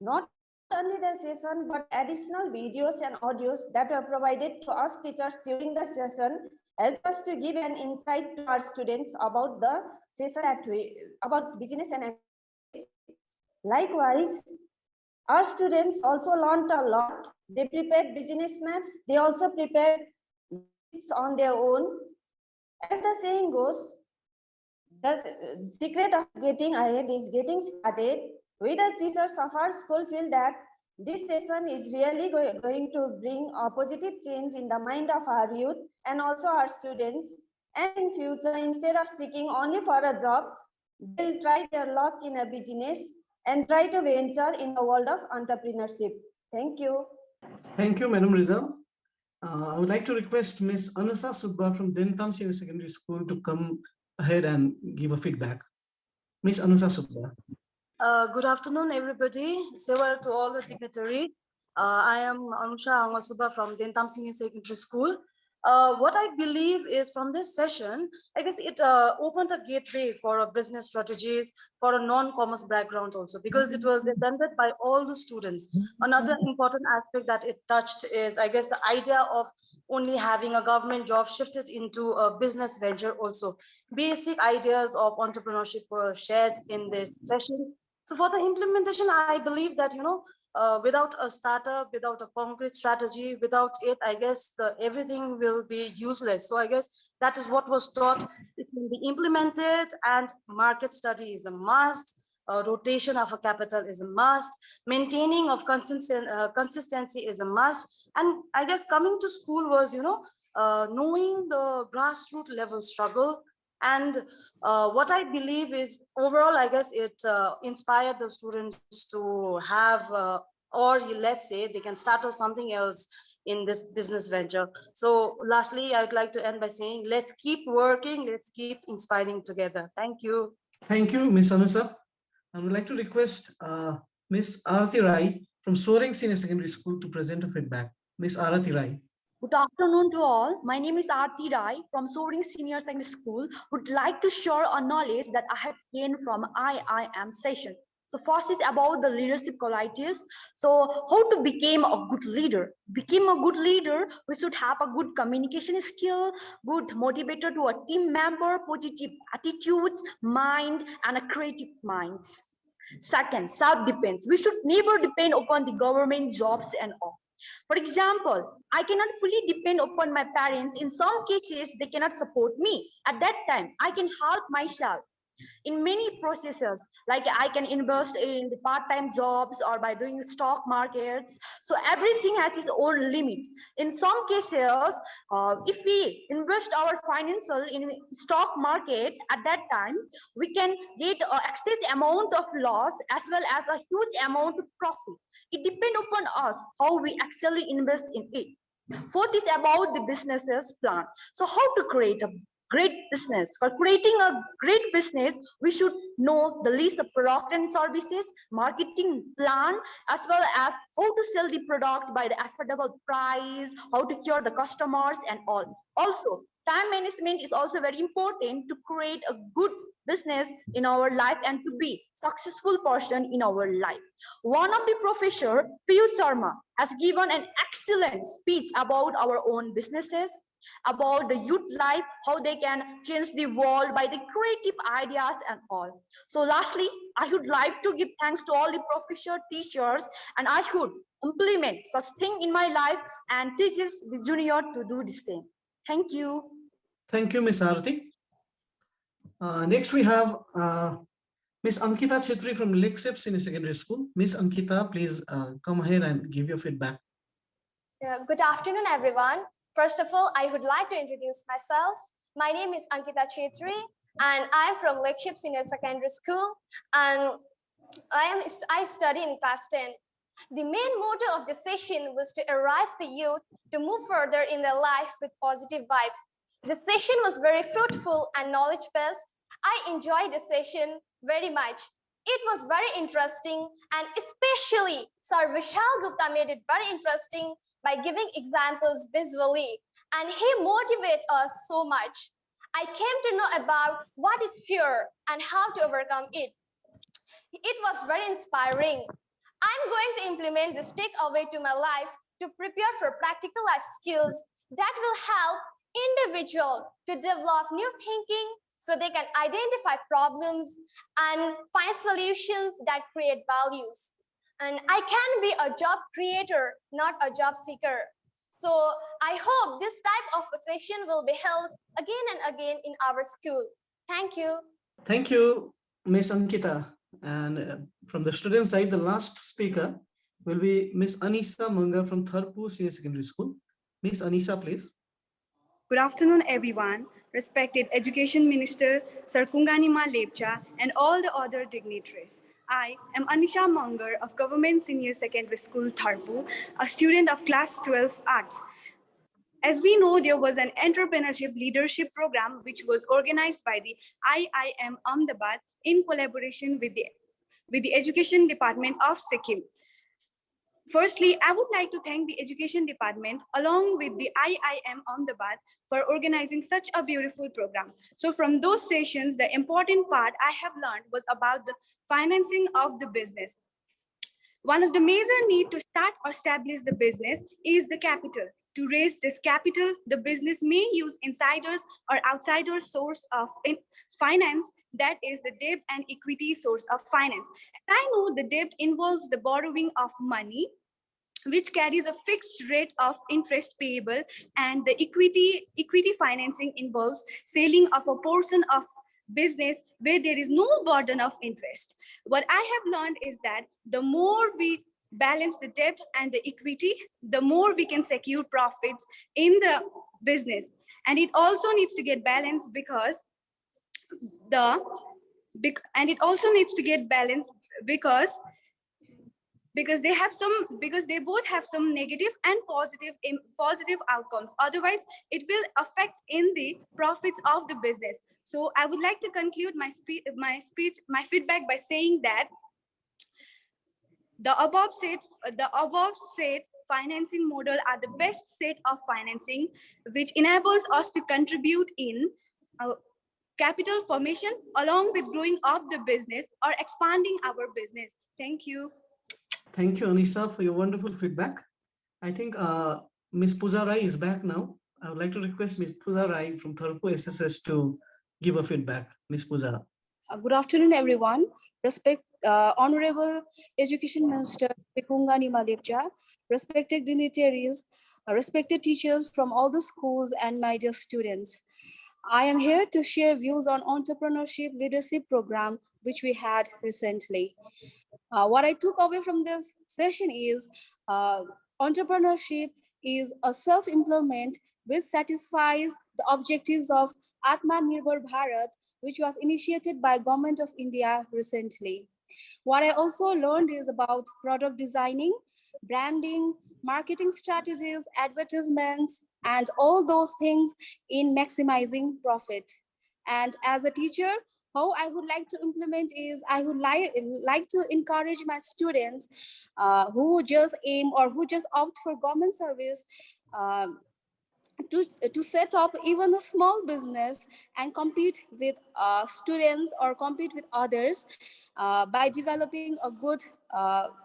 Not only the session, but additional videos and audios that are provided to us teachers during the session help us to give an insight to our students about the session about business and likewise, our students also learned a lot. They prepared business maps. They also prepared on their own. As the saying goes, the secret of getting ahead is getting started. We the teachers of our school feel that this session is really going to bring a positive change in the mind of our youth and also our students. And in future, instead of seeking only for a job, they'll try their luck in a business and try to venture in the world of entrepreneurship. Thank you. Thank you, Madam Rizal. I would like to request Ms. Anusa Subba from Dentam Senior Secondary School to come ahead and give a feedback. Ms. Anusa Subba. Good afternoon, everybody. Several to all the dignitary. I am Anusha Angasuba from Dentam Senior Secondary School. What I believe is from this session, I guess it opened a gateway for business strategies for a non-commerce background also, because it was attended by all the students. Another important aspect that it touched is, I guess, the idea of only having a government job shifted into a business venture also. Basic ideas of entrepreneurship were shared in this session. So for the implementation, I believe that, without a startup, without a concrete strategy, without it, I guess everything will be useless. So I guess that is what was taught. It can be implemented, and market study is a must. Rotation of a capital is a must. Maintaining of consistency is a must. And I guess coming to school was, knowing the grassroots level struggle. And what I believe is overall, I guess it inspired the students to have, or let's say they can start off something else in this business venture. So lastly, I would like to end by saying, let's keep working, let's keep inspiring together. Thank you. Thank you, Ms. Anusa. I would like to request Ms. Arati Rai from Soaring Senior Secondary School to present a feedback. Ms. Arati Rai. Good afternoon to all. My name is Aarti Rai from Soaring Senior Secondary School. Would like to share a knowledge that I have gained from IIM session. So first is about the leadership qualities. So how to become a good leader? Become a good leader, we should have a good communication skill, good motivator to a team member, positive attitudes, mind, and a creative minds. Second, self-defense. We should never depend upon the government jobs and all. For example, I cannot fully depend upon my parents. In some cases, they cannot support me. At that time, I can help myself in many processes, like I can invest in the part-time jobs or by doing stock markets. So everything has its own limit. In some cases, if we invest our financial in stock market, at that time, we can get excess amount of loss as well as a huge amount of profit. It depends upon us how we actually invest in it. Fourth is about the businesses plan. So how to create a great business. For creating a great business, we should know the list of product and services, marketing plan, as well as how to sell the product by the affordable price, how to cure the customers and all. Also, time management is also very important to create a good business in our life and to be successful person in our life. One of the professor, Piyush Sharma, has given an excellent speech about our own businesses, about the youth life, how they can change the world by the creative ideas and all. So lastly, I would like to give thanks to all the professor, teachers, and I should implement such thing in my life and teaches the junior to do the same. Thank you. Thank you, Ms. Arati. Next, we have Ms. Ankita Chhetri from Lakeship Senior Secondary School. Ms. Ankita, please come ahead and give your feedback. Good afternoon, everyone. First of all, I would like to introduce myself. My name is Ankita Chhetri, and I'm from Lakeship Senior Secondary School, and I study in class 10. The main motto of the session was to arouse the youth to move further in their life with positive vibes. The session was very fruitful and knowledge-based. I enjoyed the session very much. It was very interesting, and especially Sir Vishal Gupta made it very interesting by giving examples visually, and he motivated us so much. I came to know about what is fear and how to overcome it. It was very inspiring. I'm going to implement this takeaway to my life to prepare for practical life skills that will help individuals to develop new thinking so they can identify problems and find solutions that create values. And I can be a job creator, not a job seeker. So I hope this type of a session will be held again and again in our school. Thank you. Thank you, Ms. Ankita. And from the student side, the last speaker will be Ms. Anisa Manga from Tharpu Senior Secondary School. Ms. Anisa, please. Good afternoon, everyone. Respected Education Minister, Shri Kunga Nima Lepcha, and all the other dignitaries. I am Anisha Mangar of Government Senior Secondary School, Tharpu, a student of Class 12 Arts. As we know, there was an entrepreneurship leadership program which was organized by the IIM Ahmedabad in collaboration with the Education Department of Sikkim. Firstly, I would like to thank the Education Department along with the IIM Ahmedabad for organizing such a beautiful program. So from those sessions, the important part I have learned was about the financing of the business. One of the major needs to start or establish the business is the capital. To raise this capital, the business may use insiders or outsiders source of finance, that is the debt and equity source of finance. And I know the debt involves the borrowing of money, which carries a fixed rate of interest payable, and the equity financing involves selling of a portion of business where there is no burden of interest. What I have learned is that the more we balance the debt and the equity, the more we can secure profits in the business. And it also needs to get balanced because they both have some negative and positive outcomes. Otherwise, it will affect in the profits of the business. So I would like to conclude my feedback by saying that the above said financing model are the best set of financing which enables us to contribute in capital formation along with growing up the business or expanding our business. Thank you. Thank you, Anisa, for your wonderful feedback. I think Ms. Pooja Rai is back now. I would like to request Ms. Pooja Rai from Tharpu SSS to give a feedback. Ms. Pooja. Good afternoon, everyone. Honorable Education Minister Shri Kunga Nima Lepcha, respected dignitaries, respected teachers from all the schools, and my dear students. I am here to share views on entrepreneurship leadership program which we had recently. What I took away from this session is entrepreneurship is a self-employment which satisfies the objectives of Atmanirbhar Bharat, which was initiated by Government of India recently. What I also learned is about product designing, branding, marketing strategies, advertisements, and all those things in maximizing profit. And as a teacher, how I would like to implement is I would like to encourage my students who just aim or who just opt for government service to set up even a small business and compete with students or compete with others by developing a good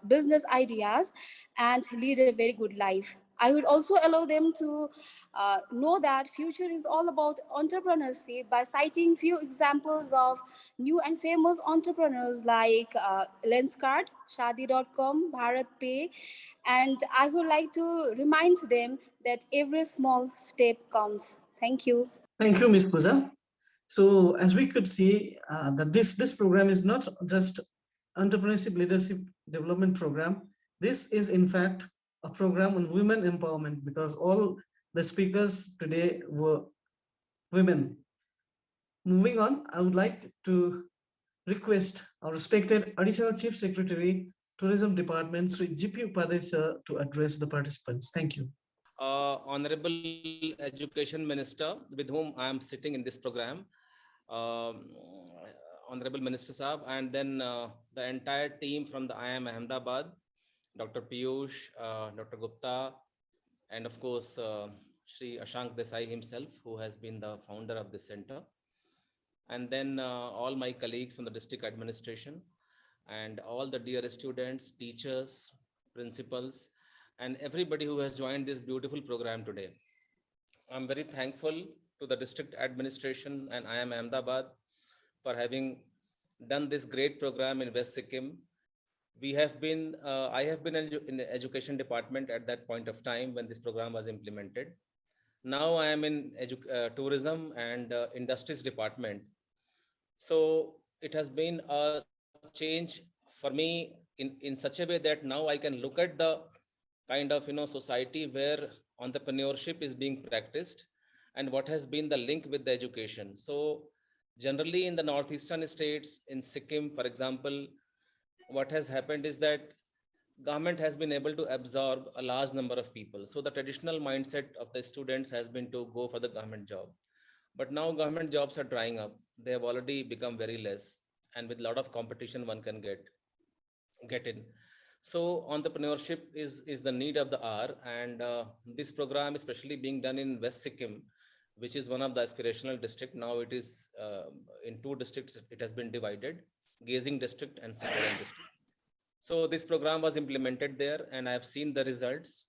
business ideas and lead a very good life. I would also allow them to know that future is all about entrepreneurship by citing few examples of new and famous entrepreneurs like Lenskart, Shadi.com, Bharat Pay, and I would like to remind them that every small step counts. Thank you. Thank you, Ms. Pooja. So as we could see that this program is not just entrepreneurship leadership development program. This is in fact a program on women empowerment because all the speakers today were women. Moving on, I would like to request our respected Additional Chief Secretary, Tourism Department, Shri G. Upadhyaya, to address the participants. Thank you. Honorable Education Minister, with whom I am sitting in this program, Honorable Minister Saab, and then the entire team from the IIM Ahmedabad, Dr. Piyush, Dr. Gupta, and of course, Shri Ashank Desai himself, who has been the founder of this center, and then all my colleagues from the district administration, and all the dear students, teachers, principals, and everybody who has joined this beautiful program today. I'm very thankful to the district administration and IIM Ahmedabad for having done this great program in West Sikkim. I have been in the education department at that point of time when this program was implemented. Now I am in tourism and industries department. So it has been a change for me in such a way that now I can look at the kind of society where entrepreneurship is being practiced and what has been the link with the education. So generally in the northeastern states, in Sikkim, for example, what has happened is that government has been able to absorb a large number of people. So the traditional mindset of the students has been to go for the government job. But now government jobs are drying up. They have already become very less. And with a lot of competition, one can get in. So entrepreneurship is the need of the hour. And this program, especially being done in West Sikkim, which is one of the aspirational district. Now it is in two districts, it has been divided, Gazing district and Sikkim district. So this program was implemented there, and I have seen the results.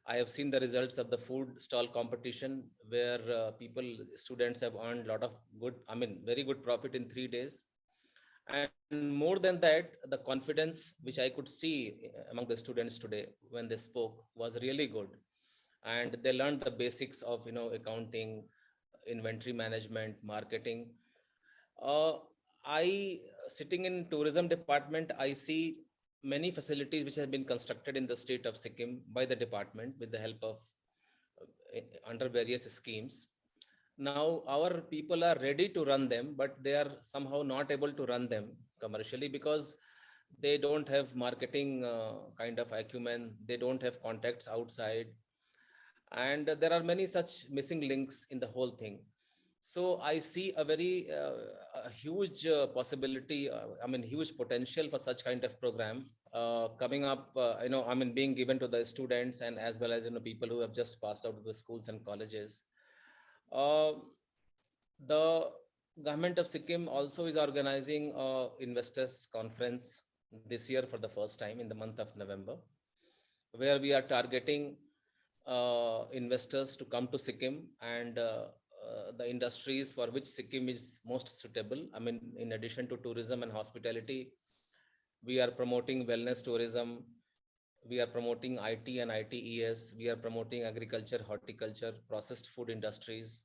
I have seen the results of the food stall competition where students have earned a lot of very good profit in 3 days. And more than that, the confidence which I could see among the students today when they spoke was really good. And they learned the basics of, accounting, inventory management, marketing. Sitting in tourism department, I see many facilities which have been constructed in the state of Sikkim by the department with the help of under various schemes. Now our people are ready to run them, but they are somehow not able to run them commercially because they don't have marketing kind of acumen. They don't have contacts outside. And there are many such missing links in the whole thing. So I see a very a huge possibility, huge potential for such kind of program coming up, being given to the students and as well as, people who have just passed out of the schools and colleges. The government of Sikkim also is organizing a investors conference this year for the first time in the month of November, where we are targeting investors to come to Sikkim and the industries for which Sikkim is most suitable. In addition to tourism and hospitality, we are promoting wellness tourism. We are promoting IT and ITES. We are promoting agriculture, horticulture, processed food industries.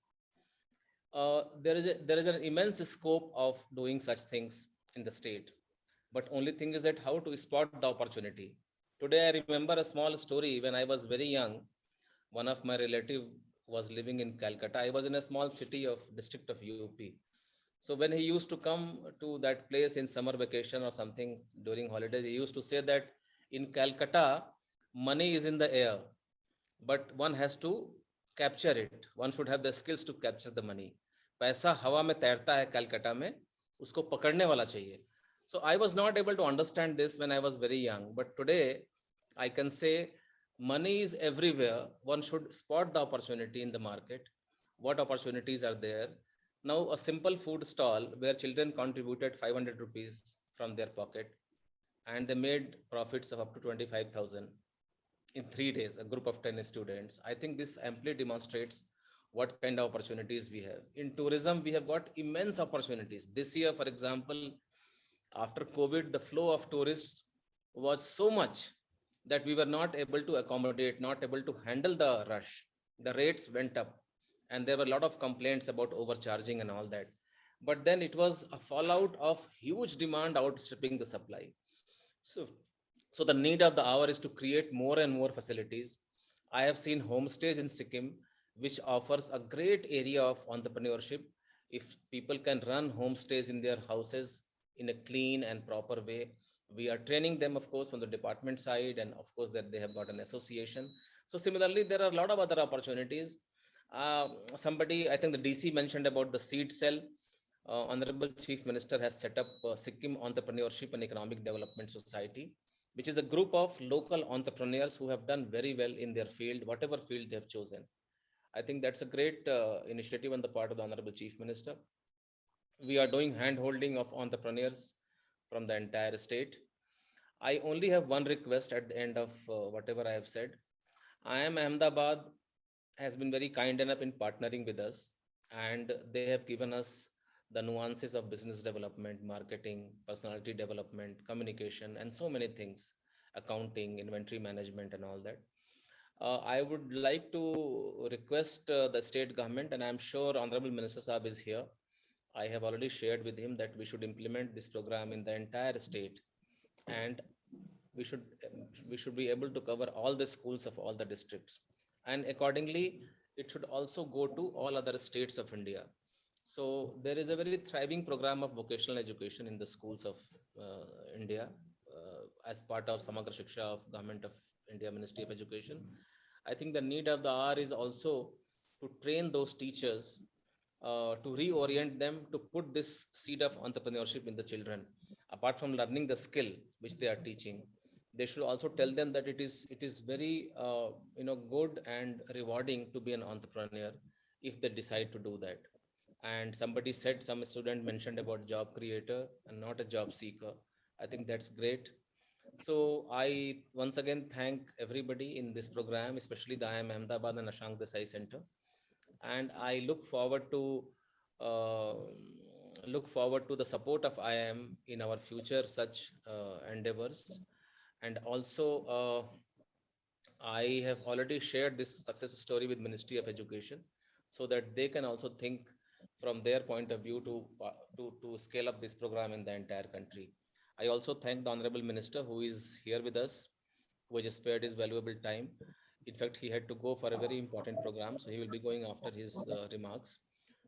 There is an immense scope of doing such things in the state. But only thing is that how to spot the opportunity. Today, I remember a small story when I was very young. One of my relative was living in Calcutta. I was in a small city of district of UP. So when he used to come to that place in summer vacation or something during holidays, he used to say that in Calcutta, money is in the air, but one has to capture it. One should have the skills to capture the money. पैसा हवा में तैरता है कलकत्ता में, उसको पकड़ने वाला चाहिए. So I was not able to understand this when I was very young, but today I can say money is everywhere. One should spot the opportunity in the market. What opportunities are there? Now a simple food stall where children contributed 500 rupees from their pocket and they made profits of up to 25,000 in 3 days, a group of 10 students. I think this amply demonstrates what kind of opportunities we have. In tourism, we have got immense opportunities. This year, for example, after COVID, the flow of tourists was so much that we were not able to accommodate, not able to handle the rush. The rates went up and there were a lot of complaints about overcharging and all that. But then it was a fallout of huge demand outstripping the supply. So the need of the hour is to create more and more facilities. I have seen homestays in Sikkim, which offers a great area of entrepreneurship. If people can run homestays in their houses in a clean and proper way, we are training them, of course, from the department side, and of course that they have got an association. So similarly, there are a lot of other opportunities. Somebody, I think the DC mentioned about the seed cell. Honorable Chief Minister has set up Sikkim Entrepreneurship and Economic Development Society. which is a group of local entrepreneurs who have done very well in their field, whatever field they have chosen. I think that's a great initiative on the part of the Honorable Chief Minister. We are doing hand holding of entrepreneurs from the entire state. I only have one request at the end of whatever I have said. IIM Ahmedabad has been very kind enough in partnering with us, and they have given us the nuances of business development, marketing, personality development, communication, and so many things, accounting, inventory management, and all that. I would like to request the state government, and I'm sure Honorable Minister Saab is here. I have already shared with him that we should implement this program in the entire state, and we should we should be able to cover all the schools of all the districts, and accordingly it should also go to all other states of India. So there is a very thriving program of vocational education in the schools of India as part of Samagra Shiksha of Government of India Ministry of Education. I think the need of the hour is also to train those teachers, to reorient them, to put this seed of entrepreneurship in the children. Apart from learning the skill which they are teaching, they should also tell them that it is very good and rewarding to be an entrepreneur if they decide to do that. And somebody said, some student mentioned about job creator and not a job seeker. I think that's great. So I once again thank everybody in this program, especially the IIM Ahmedabad and Ashank Desai Center, and I uh, look forward to the support of IIM in our future such endeavors. And also, I have already shared this success story with Ministry of Education, so that they can also think from their point of view to scale up this program in the entire country. I also thank the Honorable Minister who is here with us, who has spared his valuable time. In fact, he had to go for a very important program, so he will be going after his remarks.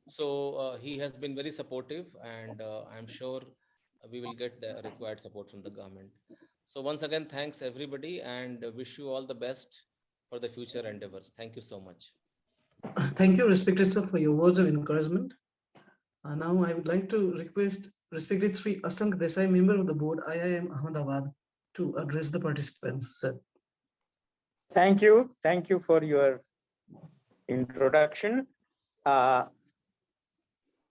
So he has been very supportive, and I'm sure we will get the required support from the government. So once again, thanks everybody, and wish you all the best for the future endeavors. Thank you so much. Thank you, respected sir, for your words of encouragement. Now I would like to request respected Shri Ashank Desai, member of the board, IIM Ahmedabad, to address the participants, sir. Thank you. Thank you for your introduction. I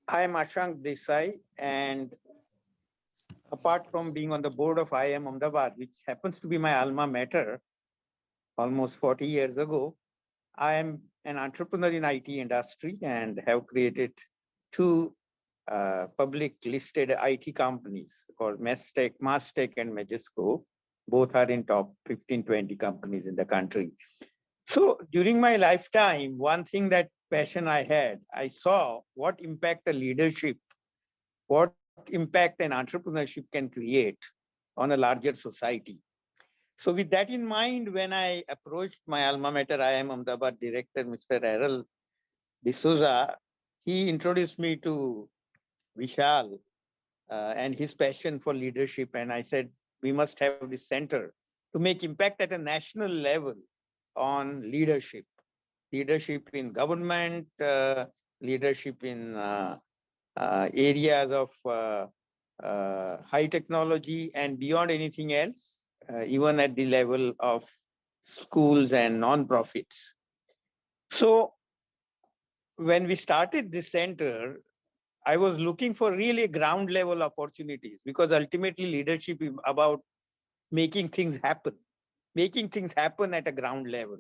am Ashank Desai, and apart from being on the board of IIM Ahmedabad, which happens to be my alma mater almost 40 years ago, I am an entrepreneur in IT industry and have created two public listed IT companies called Mastech and Majesco. Both are in top 15-20 companies in the country. So during my lifetime, one thing that passion I had, I saw what impact a leadership, what impact an entrepreneurship can create on a larger society. So with that in mind, when I approached my alma mater, IIM Ahmedabad director, Mr. Errol D'Souza, he introduced me to Vishal and his passion for leadership. And I said, we must have this center to make impact at a national level on leadership in government, leadership in areas of high technology, and beyond anything else, even at the level of schools and non-profits. So when we started this center, I was looking for really ground level opportunities, because ultimately leadership is about making things happen at a ground level.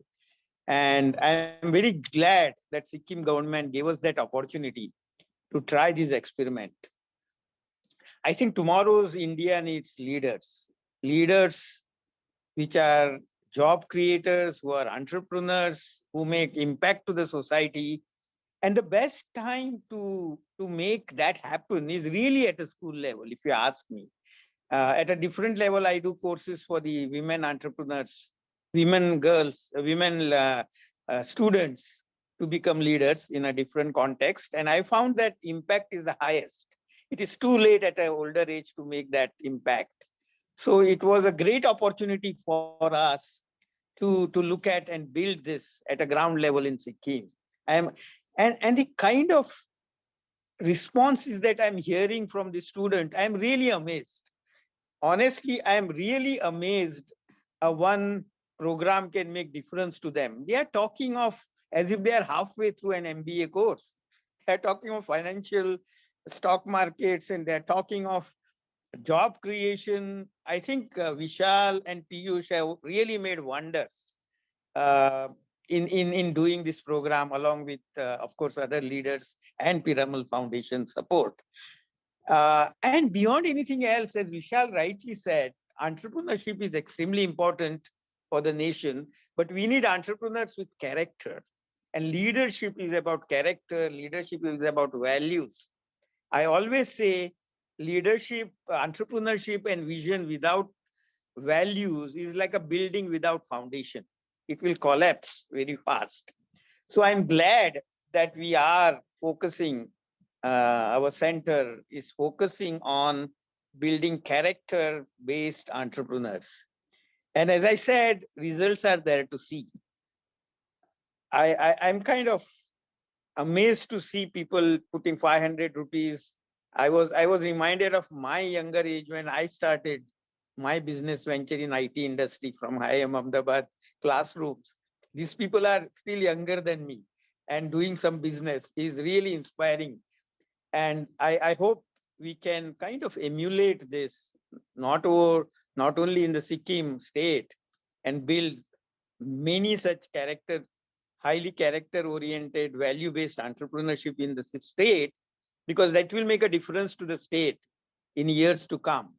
And I'm very glad that Sikkim government gave us that opportunity to try this experiment. I think tomorrow's India needs leaders which are job creators, who are entrepreneurs, who make impact to the society. And the best time to make that happen is really at a school level, if you ask me. At a different level, I do courses for the women entrepreneurs, women students to become leaders in a different context. And I found that impact is the highest. It is too late at an older age to make that impact. So it was a great opportunity for us to look at and build this at a ground level in Sikkim. And the kind of responses that I'm hearing from the student, I'm really amazed. honestly, I am really amazed one program can make difference to them. They are talking of as if they are halfway through an MBA course. They are talking of financial stock markets and they're talking of job creation. I think Vishal and Piyush have really made wonders uh, in doing this program, along with, of course, other leaders and Piramal Foundation support. And beyond anything else, as Vishal rightly said, entrepreneurship is extremely important for the nation, but we need entrepreneurs with character. And leadership is about character, leadership is about values. I always say leadership, entrepreneurship, and vision without values is like a building without foundation. It will collapse very fast. So I'm glad that we are focusing, our center is focusing on building character-based entrepreneurs. And as I said, results are there to see. I'm kind of amazed to see people putting 500 rupees. I was reminded of my younger age when I started my business venture in IT industry from IIM Ahmedabad classrooms. These people are still younger than me and doing some business is really inspiring. And I hope we can kind of emulate this, not only in the Sikkim state, and build many such highly character-oriented, value-based entrepreneurship in the state, because that will make a difference to the state in years to come,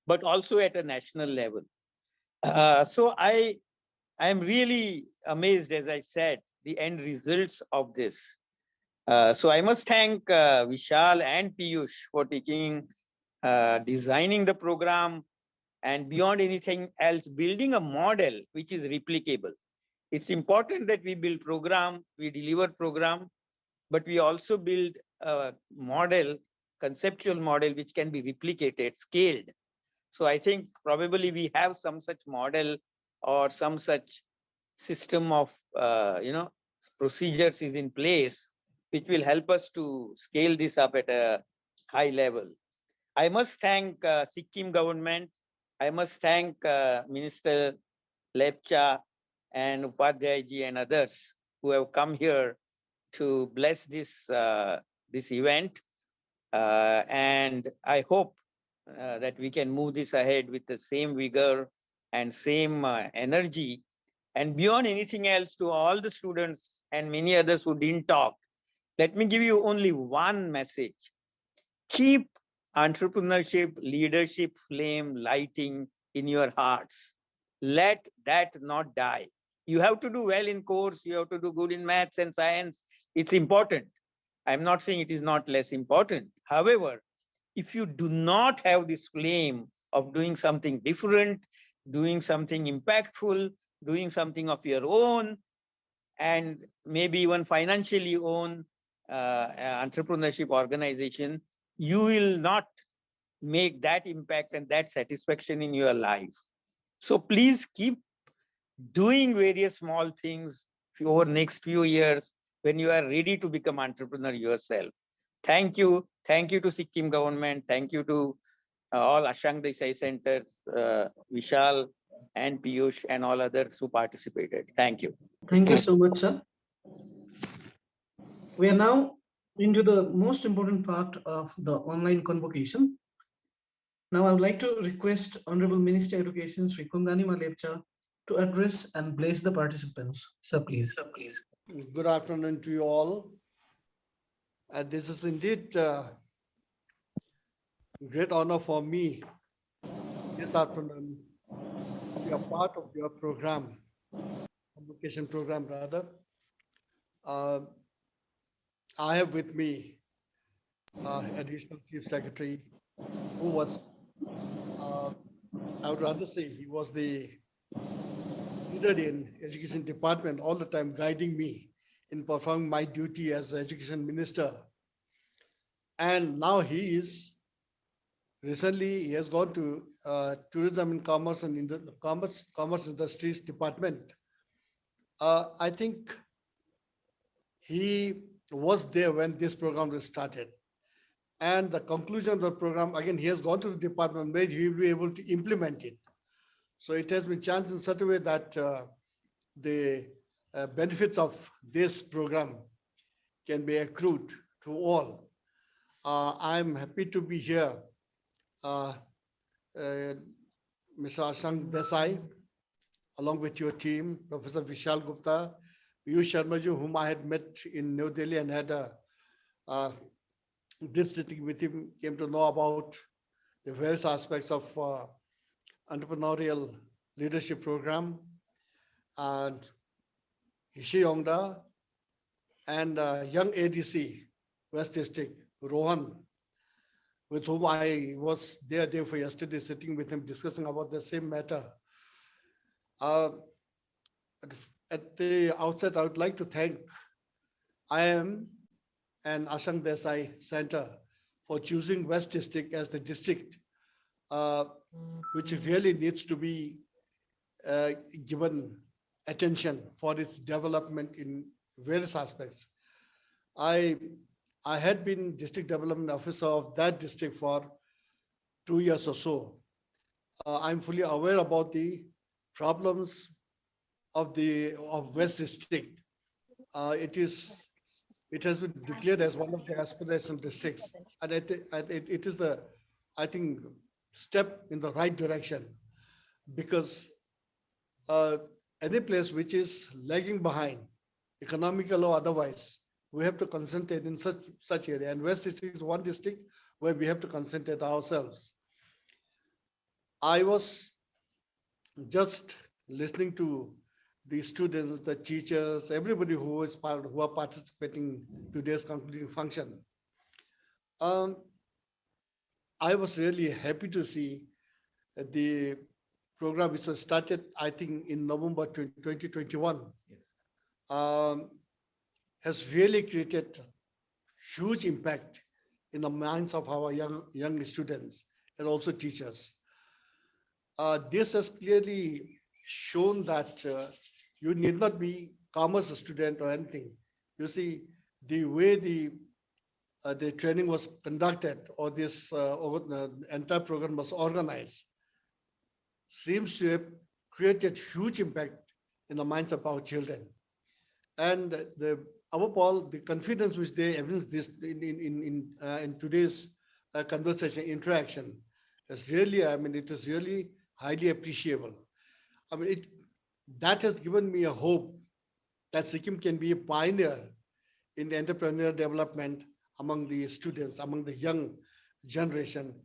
but also at a national level. So I am really amazed, as I said, the end results of this. So I must thank Vishal and Piyush for designing the program, and beyond anything else, building a model which is replicable. It's important that we build program, we deliver program, but we also build a model, conceptual model, which can be replicated, scaled. So I think probably we have some such model or some such system of, procedures is in place, which will help us to scale this up at a high level. I must thank Sikkim government. I must thank Minister Lepcha and Upadhyaya ji and others who have come here to bless this event. And I hope that we can move this ahead with the same vigor and same energy. And beyond anything else, to all the students and many others who didn't talk, let me give you only one message. Keep entrepreneurship, leadership flame lighting in your hearts. Let that not die. You have to do well in course, you have to do good in maths and science. It's important. I'm not saying it is not less important. However, if you do not have this flame of doing something different, doing something impactful, doing something of your own, and maybe even financially own entrepreneurship organization, you will not make that impact and that satisfaction in your life. So please keep doing various small things over next few years when you are ready to become entrepreneur yourself. Thank you. Thank you to Sikkim government. Thank you to all Ashank Desai centers, Vishal and Piyush and all others who participated. Thank you. Thank you so much, sir. We are now into the most important part of the online convocation. Now I would like to request Honorable Minister of Education, Shri Kunga Nima Lepcha, to address and bless the participants. Sir, please. Good afternoon to you all. This is indeed great honor for me this afternoon to be a part of your program, convocation program rather. I have with me Additional Chief Secretary, who was, I would rather say, he was the leader in Education Department all the time, guiding me in performing my duty as Education Minister. And now he has gone to Tourism and Commerce and in the Commerce Industries Department. I think he was there when this program was started. And the conclusion of the program, again, he has gone to the department where he will be able to implement it. So it has been changed in such a way that the benefits of this program can be accrued to all. I'm happy to be here, Mr. Ashank Desai, along with your team, Professor Vishal Gupta, Piyush Sharma, whom I had met in New Delhi and had a brief sitting with him, came to know about the various aspects of entrepreneurial leadership program, and D.Yongda, and young ADC, West District, Rohan, with whom I was there day for yesterday, sitting with him, discussing about the same matter. At the outset, I would like to thank IIM and Ashank Desai Center for choosing West District as the district which really needs to be given attention for its development in various aspects. I had been district development officer of that district for 2 years or so. I'm fully aware about the problems of West District. It has been declared as one of the aspirational districts, and it is the, I think, step in the right direction, because any place which is lagging behind, economical or otherwise, we have to concentrate in such area. And West District is one district where we have to concentrate ourselves. I was just listening to the students, the teachers, everybody who are participating in today's concluding function. I was really happy to see the program which was started, I think, in November 2021. Yes. Has really created huge impact in the minds of our young students and also teachers. This has clearly shown that you need not be commerce student or anything. You see, the way the training was conducted, or this entire program was organized, seems to have created huge impact in the minds of our children. And the confidence which they evidence this in today's conversation, interaction, is really, I mean, it is really highly appreciable. I mean, that has given me a hope that Sikkim can be a pioneer in the entrepreneurial development among the students, among the young generation.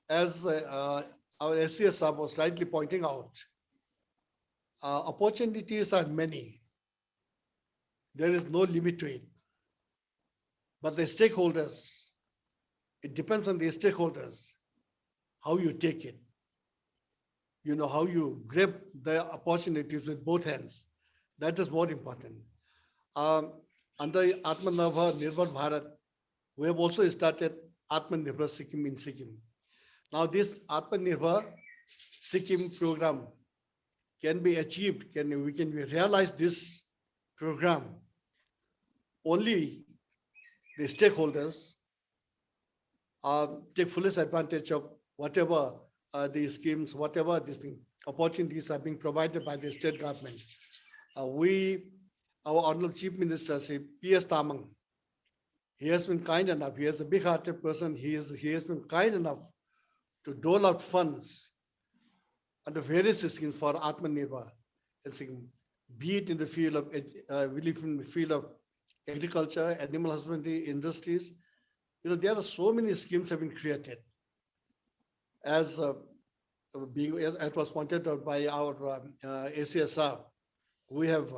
As our SCS was rightly pointing out, opportunities are many. There is no limit to it. But the stakeholders, it depends on the stakeholders, how you take it. You know, how you grab the opportunities with both hands. That is more important. Under Atmanirbhar Bharat, we have also started Atmanirbhar Sikkim in Sikkim. Now this Atmanirbhar Sikkim program can be achieved, we can realize this program only the stakeholders take fullest advantage of whatever the schemes, whatever these opportunities are being provided by the state government. Our Honorable Chief Minister, P.S. Tamang, he has been kind enough, he is a big-hearted person, he has been kind enough to dole out funds under various schemes for Atmanirbhar, be it in the field of agriculture, animal husbandry, industries. You know, there are so many schemes have been created. As was pointed out by our ACSR, we have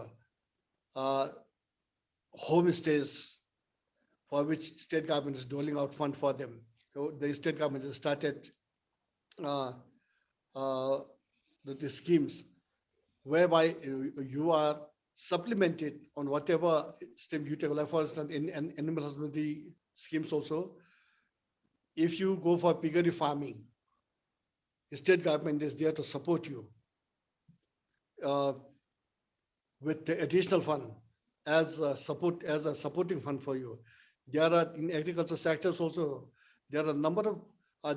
homestays for which state government is doling out fund for them. So the state government has started the schemes whereby you are supplemented on whatever stem you take. Like for instance, in animal husbandry schemes also, if you go for piggery farming, the state government is there to support you with the additional fund as a supporting fund for you. There are in agriculture sectors also, there are a number of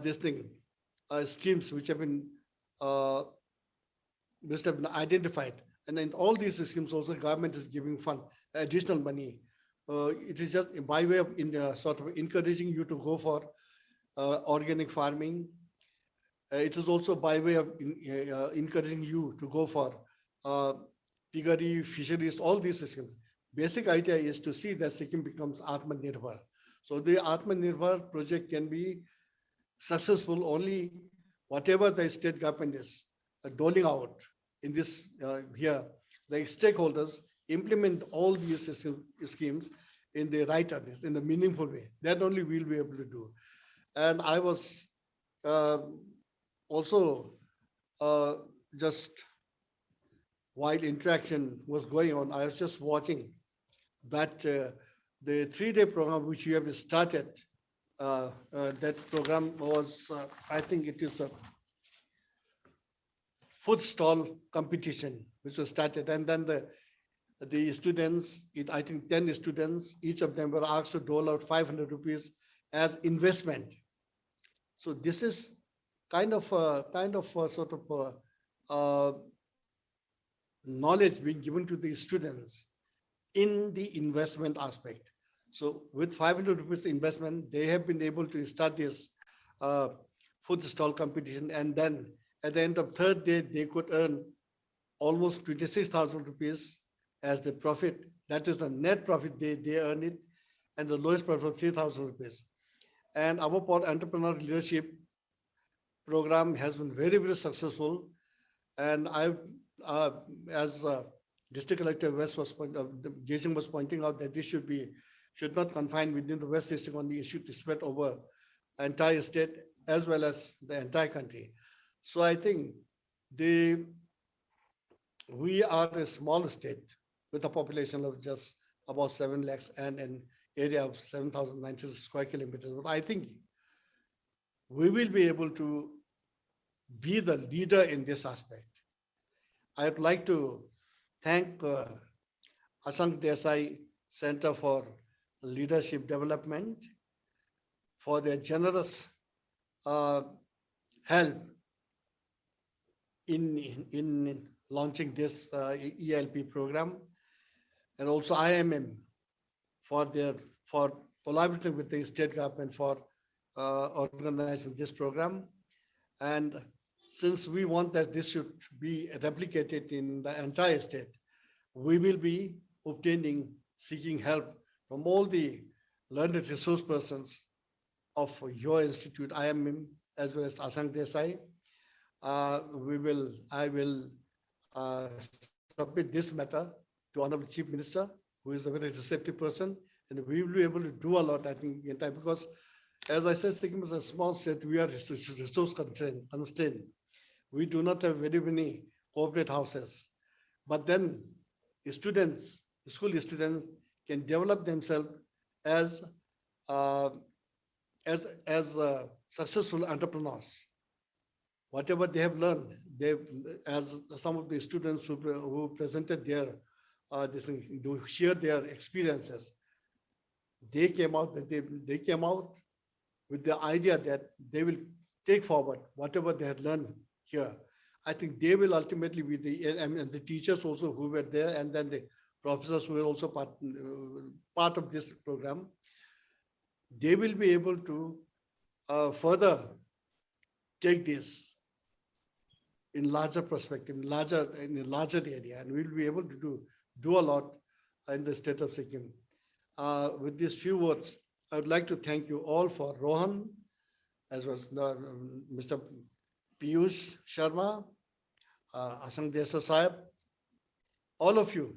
schemes uh, which have been identified. And in all these schemes also government is giving fund, additional money. It is just by way of sort of encouraging you to go for organic farming. It is also by way of encouraging you to go for piggery, fisheries, all these systems. Basic idea is to see that Sikkim becomes Atmanirbhar. So the Atmanirbhar project can be successful only whatever the state government is doling out in this here. The stakeholders implement all these schemes in the right earnest, in a meaningful way. That only we'll be able to do. And I was also just while interaction was going on, I was just watching that the 3-day program which you have started, that program was, I think it is a food stall competition which was started, and then the students, I think 10 students, each of them were asked to dole out 500 rupees as investment. So this is kind of a sort of knowledge being given to the students in the investment aspect. So with 500 rupees investment, they have been able to start this food stall competition, and then at the end of third day, they could earn almost 26,000 rupees as the profit. That is the net profit they earn it, and the lowest profit of 3,000 rupees. And our entrepreneurial leadership program has been very, very successful. And I, as District Collector West was pointing out that this should not confine within the West District only. It should spread over entire state as well as the entire country. So I think we are a small state with a population of just about 7 lakhs and an area of 7,900 square kilometers. But I think we will be able to be the leader in this aspect. I'd like to thank Ashank Desai Center for Leadership Development for their generous help in launching this ELP program, and also IMM for collaborating with the state government for organizing this program. And since we want that this should be replicated in the entire state, we will be seeking help from all the learned resource persons of your institute, IMM, as well as Ashank Desai. I will submit this matter to Honorable Chief Minister, who is a very receptive person, and we will be able to do a lot, I think, in time, because as I said, Sikkim is a small state. We are resource constrained. We do not have very many corporate houses, but then school students can develop themselves as successful entrepreneurs. Whatever they have learned, as some of the students who presented their share their experiences, they came out with the idea that they will take forward whatever they had learned here. I think they will ultimately be the teachers also who were there, and then the professors who were also part of this program. They will be able to further take this in larger perspective, in a larger area, and we'll be able to do a lot in the state of Sikkim. With these few words, I would like to thank you all for Rohan, as well as Mr. Piyush Sharma, Ashank Desai Sahib, all of you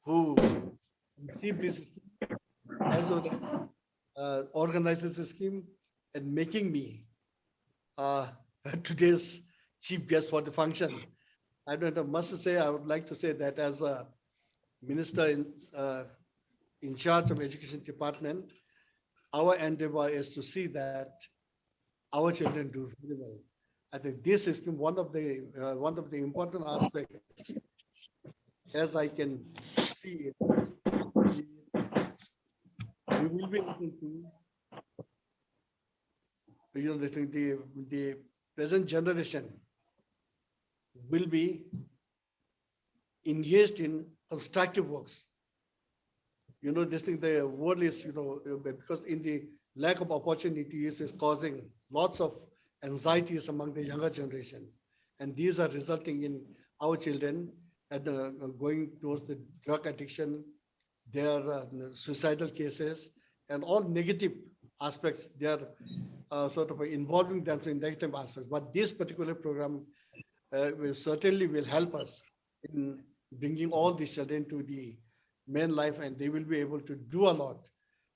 who received this as well as organizes the scheme and making me today's chief guest for the function. I don't have much to say. I would like to say that as a minister in charge of education department, our endeavor is to see that our children do very well. I think this is one of the important aspects, as I can see it, will be able to, the present generation will be engaged in constructive works. The world is, because in the lack of opportunities is causing lots of anxieties among the younger generation. And these are resulting in our children going towards the drug addiction, their suicidal cases, and all negative aspects. They are sort of involving them in negative aspects. But this particular program will help us in bringing all these children to the main life, and they will be able to do a lot.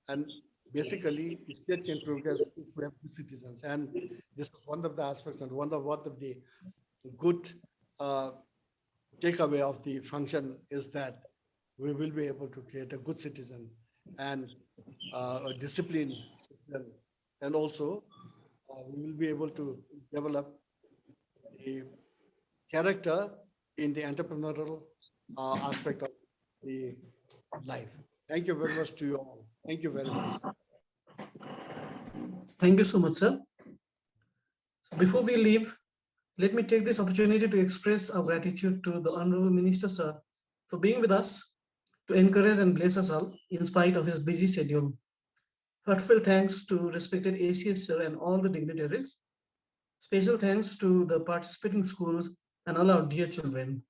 And basically, the state can progress if we have good citizens. And this is one of the aspects and one of the good takeaway of the function is that we will be able to create a good citizen and a disciplined citizen. And also, we will be able to develop a character in the entrepreneurial aspect of the life. Thank you very much to you all. Thank you very much. Thank you so much, sir. Before we leave, let me take this opportunity to express our gratitude to the Honorable Minister, sir, for being with us to encourage and bless us all in spite of his busy schedule. Heartfelt thanks to respected ACS, sir, and all the dignitaries. Special thanks to the participating schools and all our dear children.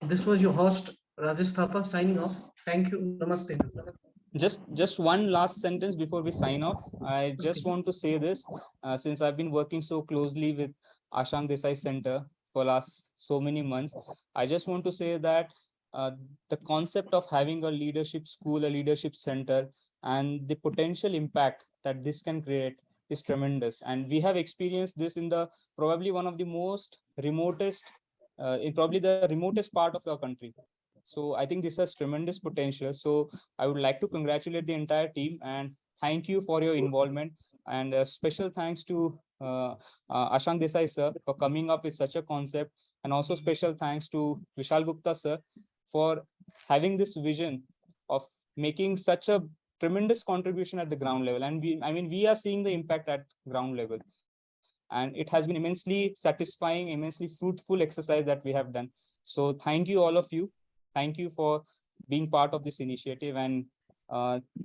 This was your host, Rajesh Thapa, signing off. Thank you. Namaste. Just one last sentence before we sign off. I just want to say this, since I've been working so closely with Ashank Desai Center for last so many months, I just want to say that the concept of having a leadership school, a leadership center, and the potential impact that this can create is tremendous. And we have experienced this in the probably one of the most remotest, in probably the remotest part of our country. So I think this has tremendous potential. So I would like to congratulate the entire team and thank you for your involvement. And a special thanks to Ashank Desai sir for coming up with such a concept. And also special thanks to Vishal Gupta sir for having this vision of making such a tremendous contribution at the ground level. And we are seeing the impact at ground level. And it has been immensely satisfying, immensely fruitful exercise that we have done. So thank you, all of you. Thank you for being part of this initiative and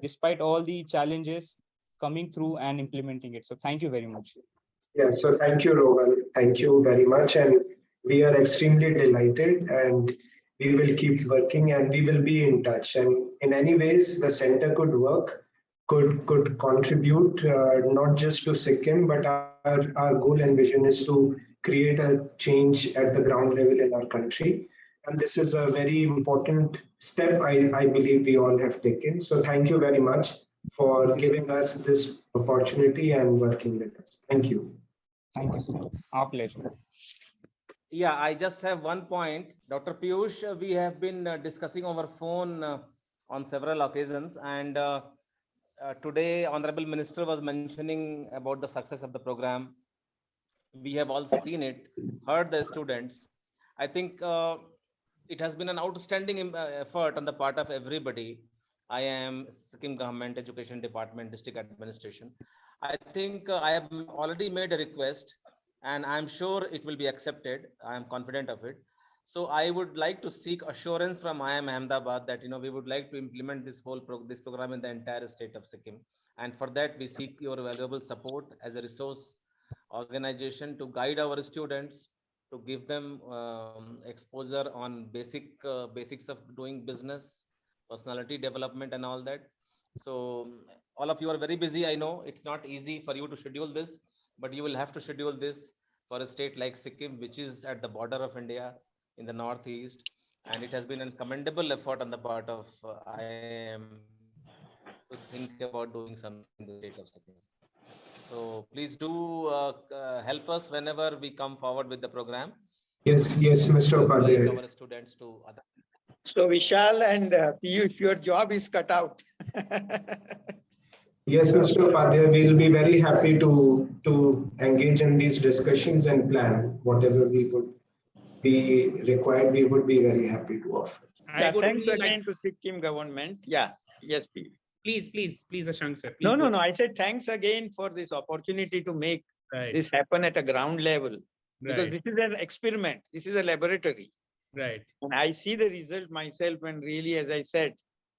despite all the challenges coming through and implementing it. So thank you very much. Yeah, so thank you, Rohan. Thank you very much. And we are extremely delighted and we will keep working and we will be in touch. And in any ways, the center could work, could contribute not just to Sikkim, but our goal and vision is to create a change at the ground level in our country. And this is a very important step I believe we all have taken. So thank you very much for giving us this opportunity and working with us. Thank you. Thank you, sir. Our pleasure. Yeah, I just have one point. Dr. Piyush, we have been discussing over phone on several occasions. And today, Honorable Minister was mentioning about the success of the program. We have all seen it, heard the students. I think it has been an outstanding effort on the part of everybody. IIM, Sikkim Government, Education Department, District Administration. I think I have already made a request and I'm sure it will be accepted. I am confident of it. So I would like to seek assurance from IIM Ahmedabad that we would like to implement this whole this program in the entire state of Sikkim. And for that, we seek your valuable support as a resource organization to guide our students, to give them exposure on basics of doing business, personality development and all that. So all of you are very busy. I know it's not easy for you to schedule this, but you will have to schedule this for a state like Sikkim, which is at the border of India in the northeast. And it has been a commendable effort on the part of IIM to think about doing something in the state of Sikkim. So please do help us whenever we come forward with the program. Yes, Mr. Upadhyaya. Our students to other. So Vishal and Piyush, your job is cut out. Yes, Mr. Upadhyaya, we'll be very happy to engage in these discussions and plan whatever we would be required. We would be very happy to offer. Yeah, thanks again to Sikkim government. Yeah, yes, Piyush. Please, Ashank sir. Please No, go. I said thanks again for this opportunity to make Right. this happen at a ground level. Because Right. this is an experiment. This is a laboratory. Right. And I see the result myself, and really, as I said,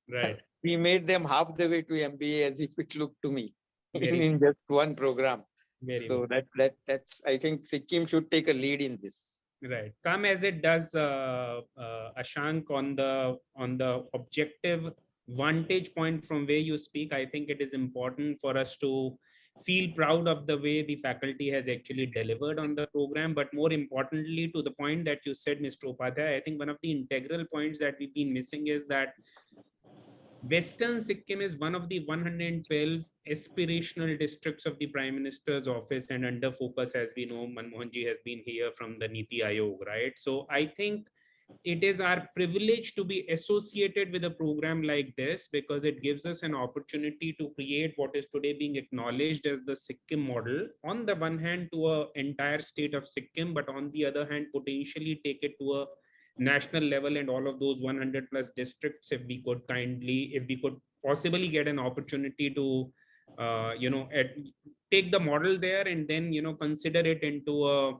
Right. we made them half the way to MBA as if it looked to me Very in just one program. Very So that's I think Sikkim should take a lead in this. Right. Come as it does, Ashank, on the objective vantage point from where you speak. I think it is important for us to feel proud of the way the faculty has actually delivered on the program. But more importantly, to the point that you said, Mr. Upadhyaya, I think one of the integral points that we've been missing is that Western Sikkim is one of the 112 aspirational districts of the Prime Minister's office, and under focus, as we know, Manmohan Ji has been here from the Niti Aayog, right? So I think it is our privilege to be associated with a program like this, because it gives us an opportunity to create what is today being acknowledged as the Sikkim model. On the one hand, to an entire state of Sikkim, but on the other hand, potentially take it to a national level and all of those 100 plus districts, if we could possibly get an opportunity to take the model there and then consider it into a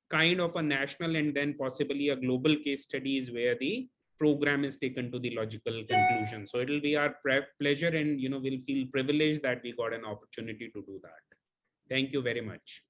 kind of a national and then possibly a global case studies where the program is taken to the logical conclusion. So it'll be our pleasure, and we'll feel privileged that we got an opportunity to do that. Thank you very much.